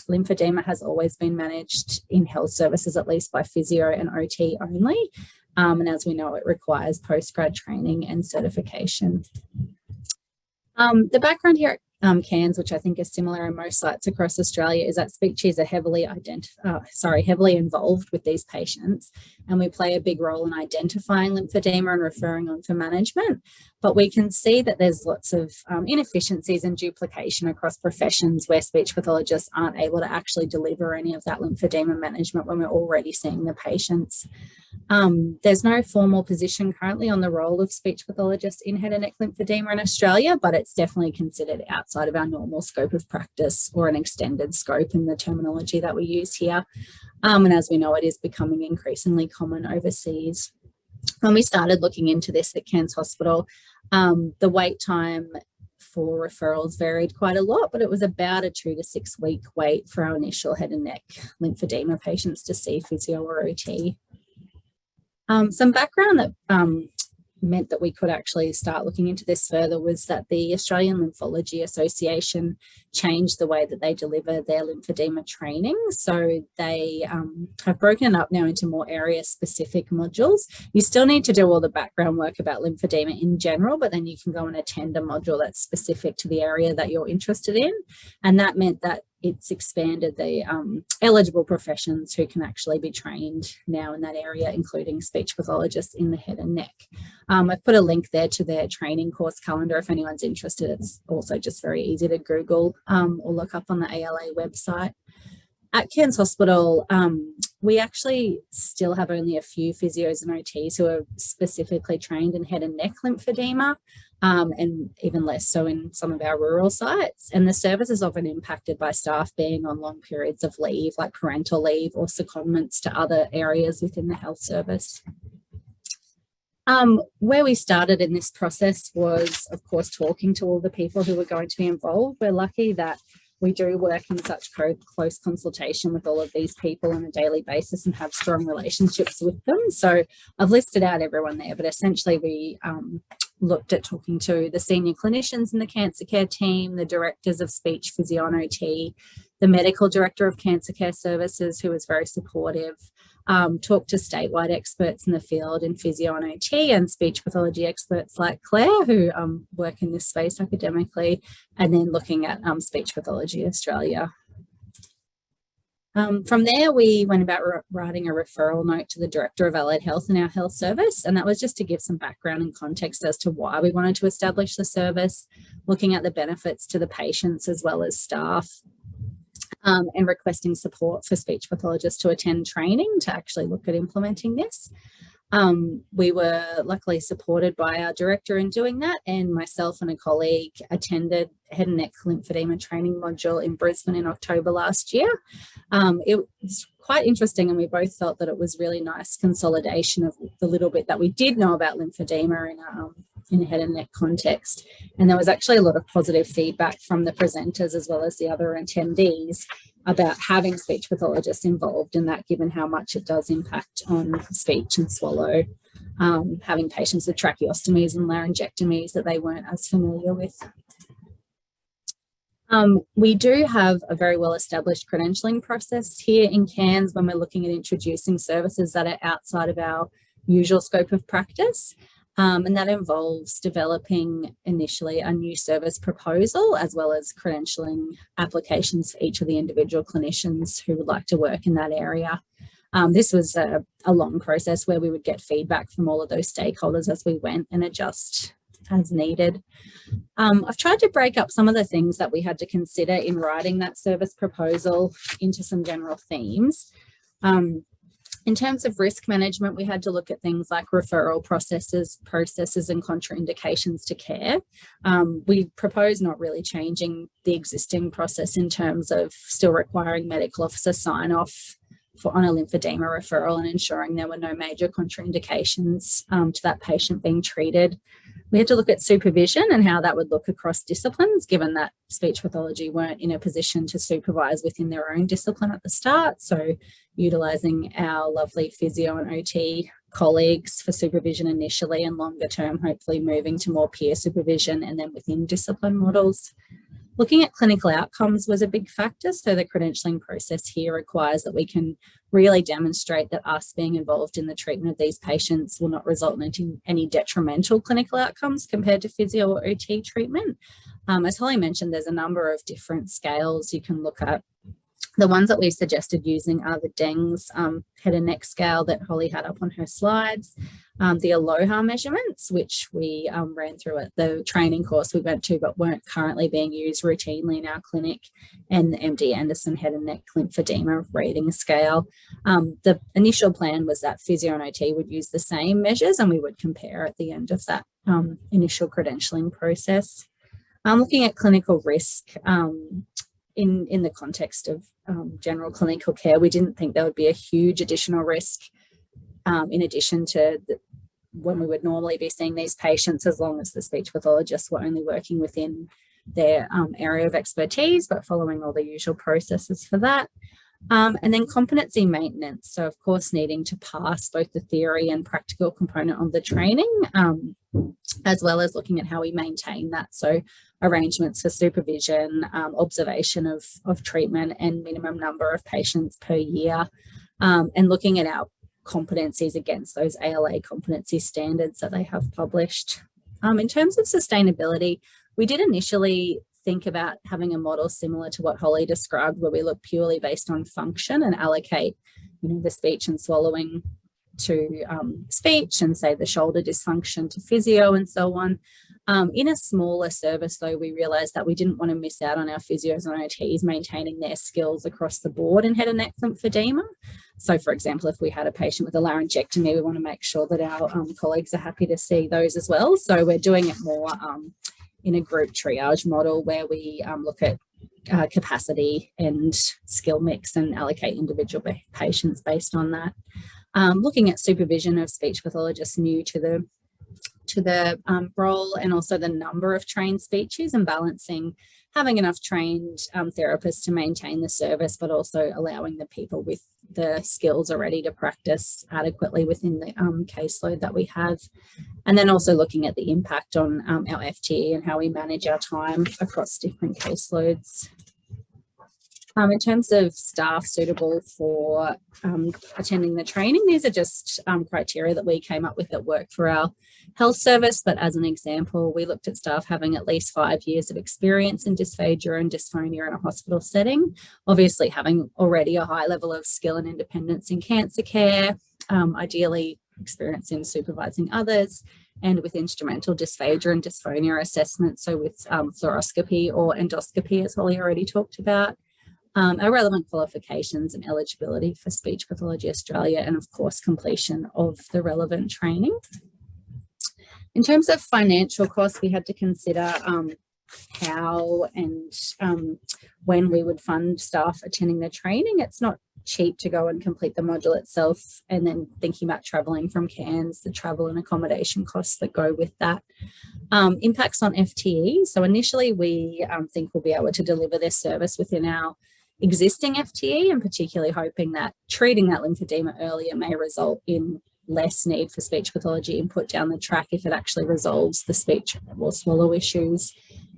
Speaker 3: lymphedema has always been managed in health services, at least by physio and OT only. And as we know, it requires post-grad training and certification. The background here at Cairns, which I think is similar in most sites across Australia, is that speechies are heavily involved with these patients, and we play a big role in identifying lymphedema and referring on for management. But we can see that there's lots of inefficiencies and duplication across professions where speech pathologists aren't able to actually deliver any of that lymphedema management when we're already seeing the patients. There's no formal position currently on the role of speech pathologists in head and neck lymphedema in Australia, but it's definitely considered outside of our normal scope of practice, or an extended scope in the terminology that we use here. And as we know, it is becoming increasingly common overseas. When we started looking into this at Cairns Hospital, the wait time for referrals varied quite a lot, but it was about a 2 to 6 week wait for our initial head and neck lymphedema patients to see physio or OT. Some background that meant that we could actually start looking into this further was that the Australian Lymphology Association changed the way that they deliver their lymphedema training. So they have broken it up now into more area-specific modules. You still need to do all the background work about lymphedema in general, but then you can go and attend a module that's specific to the area that you're interested in. And that meant that it's expanded the eligible professions who can actually be trained now in that area, including speech pathologists in the head and neck. I've put a link there to their training course calendar if anyone's interested. It's also just very easy to Google or look up on the ALA website. At Cairns Hospital, we actually still have only a few physios and OTs who are specifically trained in head and neck lymphedema, and even less so in some of our rural sites. And the service is often impacted by staff being on long periods of leave, like parental leave or secondments to other areas within the health service. Where we started in this process was, of course, talking to all the people who were going to be involved. We're lucky that we do work in such close consultation with all of these people on a daily basis and have strong relationships with them. So I've listed out everyone there, but essentially we looked at talking to the senior clinicians in the cancer care team, the directors of speech, physio and OT, the medical director of cancer care services, who was very supportive, talked to statewide experts in the field in physio and OT, and speech pathology experts like Claire, who work in this space academically, and then looking at Speech Pathology Australia. From there, we went about writing a referral note to the Director of Allied Health in our health service, and that was just to give some background and context as to why we wanted to establish the service, looking at the benefits to the patients as well as staff, and requesting support for speech pathologists to attend training to actually look at implementing this. We were luckily supported by our director in doing that, and myself and a colleague attended head and neck lymphedema training module in Brisbane in October last year. It was quite interesting, and we both felt that it was really nice consolidation of the little bit that we did know about lymphedema in a head and neck context. And there was actually a lot of positive feedback from the presenters as well as the other attendees about having speech pathologists involved in that, given how much it does impact on speech and swallow, having patients with tracheostomies and laryngectomies that they weren't as familiar with. We do have a very well-established credentialing process here in Cairns when we're looking at introducing services that are outside of our usual scope of practice. And that involves developing initially a new service proposal, as well as credentialing applications for each of the individual clinicians who would like to work in that area. This was a long process where we would get feedback from all of those stakeholders as we went and adjust as needed. I've tried to break up some of the things that we had to consider in writing that service proposal into some general themes. In terms of risk management, we had to look at things like referral processes and contraindications to care. We proposed not really changing the existing process in terms of still requiring medical officer sign-off on a lymphedema referral and ensuring there were no major contraindications to that patient being treated. We had to look at supervision and how that would look across disciplines, given that speech pathology weren't in a position to supervise within their own discipline at the start. So utilising our lovely physio and OT colleagues for supervision initially, and longer term, hopefully moving to more peer supervision and then within discipline models. Looking at clinical outcomes was a big factor. So the credentialing process here requires that we can really demonstrate that us being involved in the treatment of these patients will not result in any detrimental clinical outcomes compared to physio or OT treatment. As Holly mentioned, there's a number of different scales you can look at. The ones that we suggested using are the DENGS head and neck scale that Holly had up on her slides, the Aloha measurements, which we ran through at the training course we went to, but weren't currently being used routinely in our clinic, and the MD Anderson head and neck lymphedema rating scale. The initial plan was that physio and OT would use the same measures and we would compare at the end of that initial credentialing process. Looking at clinical risk, in the context of general clinical care, we didn't think there would be a huge additional risk in addition to when we would normally be seeing these patients, as long as the speech pathologists were only working within their area of expertise, but following all the usual processes for that. And then competency maintenance. So of course, needing to pass both the theory and practical component of the training, as well as looking at how we maintain that. So arrangements for supervision, observation of treatment and minimum number of patients per year, and looking at our competencies against those ALA competency standards that they have published. In terms of sustainability, we did initially think about having a model similar to what Holly described, where we look purely based on function and allocate, the speech and swallowing to speech, and say the shoulder dysfunction to physio and so on. In a smaller service, though, we realised that we didn't want to miss out on our physios and OTs maintaining their skills across the board in head and neck lymphedema. So, for example, if we had a patient with a laryngectomy, we want to make sure that our colleagues are happy to see those as well. So we're doing it more in a group triage model where we look at capacity and skill mix and allocate individual patients based on that. Looking at supervision of speech pathologists new to the role, and also the number of trained speeches, and balancing having enough trained therapists to maintain the service, but also allowing the people with the skills already to practice adequately within the caseload that we have. And then also looking at the impact on our FTE and how we manage our time across different caseloads. In terms of staff suitable for attending the training, these are just criteria that we came up with that work for our health service. But as an example, we looked at staff having at least 5 years of experience in dysphagia and dysphonia in a hospital setting, obviously having already a high level of skill and independence in cancer care, ideally experience in supervising others, and with instrumental dysphagia and dysphonia assessment, so with fluoroscopy or endoscopy, as Holly already talked about. our relevant qualifications and eligibility for Speech Pathology Australia, and of course completion of the relevant training. In terms of financial costs, we had to consider how and when we would fund staff attending the training. It's not cheap to go and complete the module itself, and then thinking about travelling from Cairns, the travel and accommodation costs that go with that. Impacts on FTE. So initially we think we'll be able to deliver this service within our existing FTE, and particularly hoping that treating that lymphedema earlier may result in less need for speech pathology input down the track if it actually resolves the speech or swallow issues.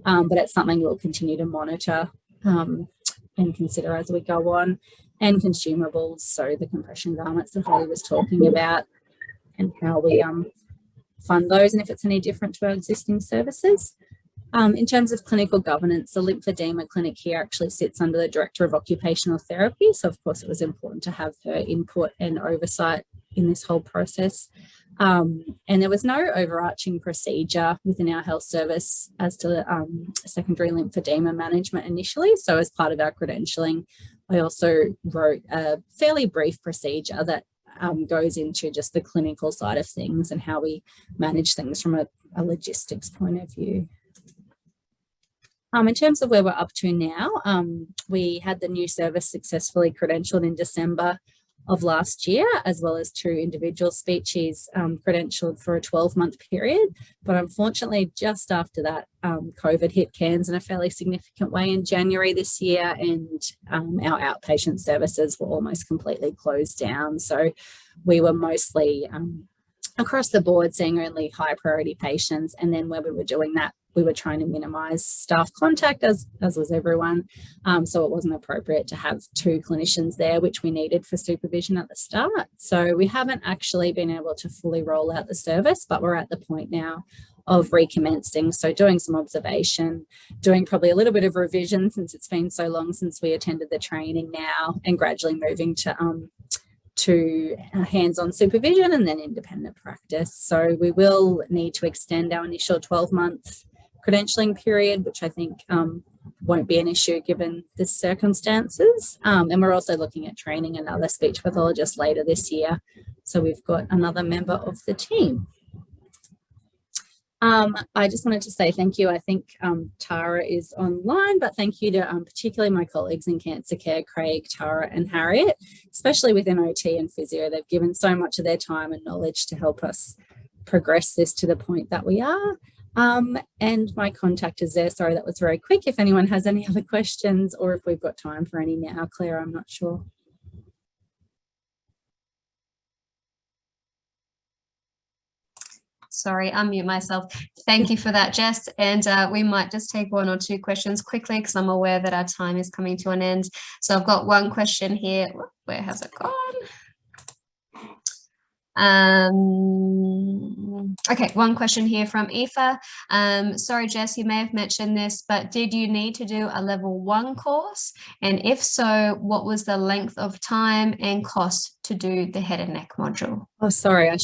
Speaker 3: But it's something we'll continue to monitor and consider as we go on. And consumables, so the compression garments that Holly was talking about, and how we fund those, and if it's any different to our existing services. In terms of clinical governance, the lymphedema clinic here actually sits under the Director of Occupational Therapy, so of course it was important to have her input and oversight in this whole process. And there was no overarching procedure within our health service as to the secondary lymphedema management initially. So as part of our credentialing, I also wrote a fairly brief procedure that goes into just the clinical side of things and how we manage things from a logistics point of view. In terms of where we're up to now, we had the new service successfully credentialed in December of last year, as well as 2 individual speeches credentialed for a 12-month period. But unfortunately, just after that, COVID hit Cairns in a fairly significant way in January this year, and our outpatient services were almost completely closed down. So we were mostly across the board seeing only high priority patients. And then when we were doing that, we were trying to minimise staff contact, as was everyone. So it wasn't appropriate to have 2 clinicians there, which we needed for supervision at the start. So we haven't actually been able to fully roll out the service, but we're at the point now of recommencing. So doing some observation, doing probably a little bit of revision since it's been so long since we attended the training now, and gradually moving to hands-on supervision and then independent practice. So we will need to extend our initial 12-month credentialing period, which I think won't be an issue given the circumstances. And we're also looking at training another speech pathologist later this year. So we've got another member of the team. I just wanted to say thank you. I think Tara is online, but thank you to particularly my colleagues in cancer care, Craig, Tara and Harriet, especially within OT and physio. They've given so much of their time and knowledge to help us progress this to the point that we are. And my contact is there. Sorry, that was very quick. If anyone has any other questions, or if we've got time for any now, Claire, I'm not sure.
Speaker 1: Sorry, unmute myself. Thank you for that, Jess. And we might just take 1 or 2 questions quickly because I'm aware that our time is coming to an end. So I've got one question here. Where has it gone? Okay, one question here from Aoife. Sorry, Jess, you may have mentioned this, but did you need to do a level 1 course? And if so, what was the length of time and cost to do the head and neck module?
Speaker 3: Oh, sorry, I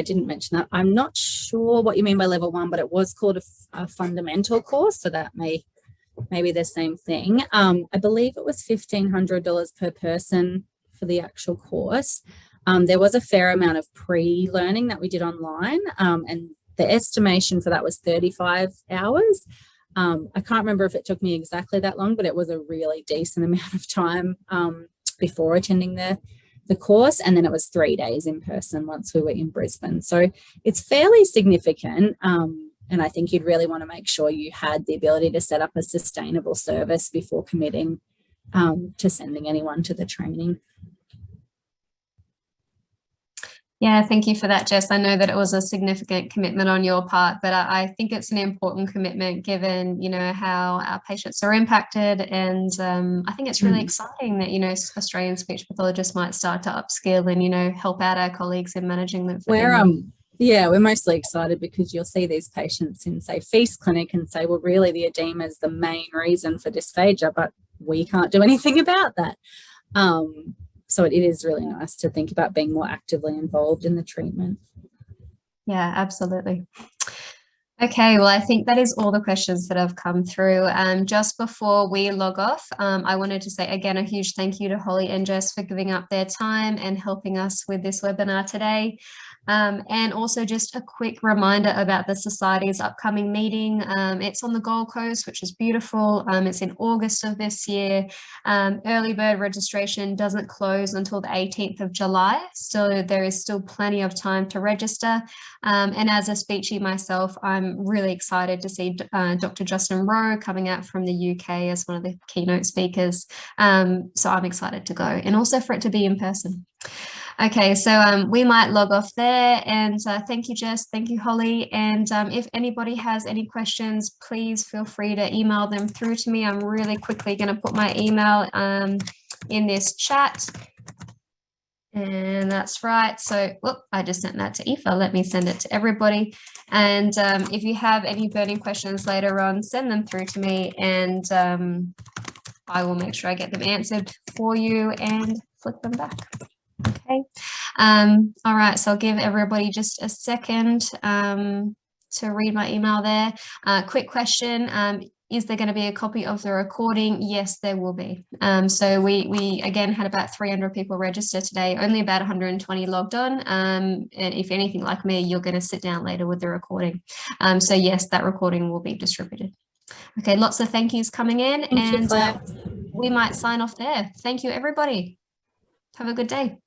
Speaker 3: didn't mention that. I'm not sure what you mean by level 1, but it was called a fundamental course, so that may be the same thing. I believe it was $1,500 per person for the actual course. There was a fair amount of pre-learning that we did online, and the estimation for that was 35 hours. I can't remember if it took me exactly that long, but it was a really decent amount of time before attending the course, and then it was 3 days in person once we were in Brisbane. So it's fairly significant, and I think you'd really want to make sure you had the ability to set up a sustainable service before committing to sending anyone to the training.
Speaker 1: Yeah, thank you for that, Jess. I know that it was a significant commitment on your part, but I think it's an important commitment given, you know, how our patients are impacted. And I think it's really exciting that, you know, Australian speech pathologists might start to upskill and, you know, help out our colleagues in managing lymphedema.
Speaker 3: We're mostly excited because you'll see these patients in, say, Feast Clinic and say, well, really the edema is the main reason for dysphagia, but we can't do anything about that. So it is really nice to think about being more actively involved in the treatment.
Speaker 1: Yeah, absolutely. Okay, well, I think that is all the questions that have come through. Just before we log off, I wanted to say again a huge thank you to Holly and Jess for giving up their time and helping us with this webinar today. And also just a quick reminder about the Society's upcoming meeting. It's on the Gold Coast, which is beautiful. It's in August of this year. Early bird registration doesn't close until the 18th of July, so there is still plenty of time to register. And as a speechy myself, I'm really excited to see Dr. Justin Rowe coming out from the UK as one of the keynote speakers. So I'm excited to go, and also for it to be in person. Okay, so we might log off there, and thank you, Jess, thank you, Holly, and if anybody has any questions, please feel free to email them through to me. I'm really quickly going to put my email in this chat, and that's right. So, whoop, I just sent that to Aoife. Let me send it to everybody, and if you have any burning questions later on, send them through to me, and I will make sure I get them answered for you and flick them back. Okay, all right, so I'll give everybody just a second to read my email there. Quick question, is there going to be a copy of the recording? Yes, there will be. So we again had about 300 people register today, only about 120 logged on, and if anything like me, you're going to sit down later with the recording. So yes, that recording will be distributed. Okay, lots of thank yous coming in, and we might sign off there. Thank you, everybody. Have a good day.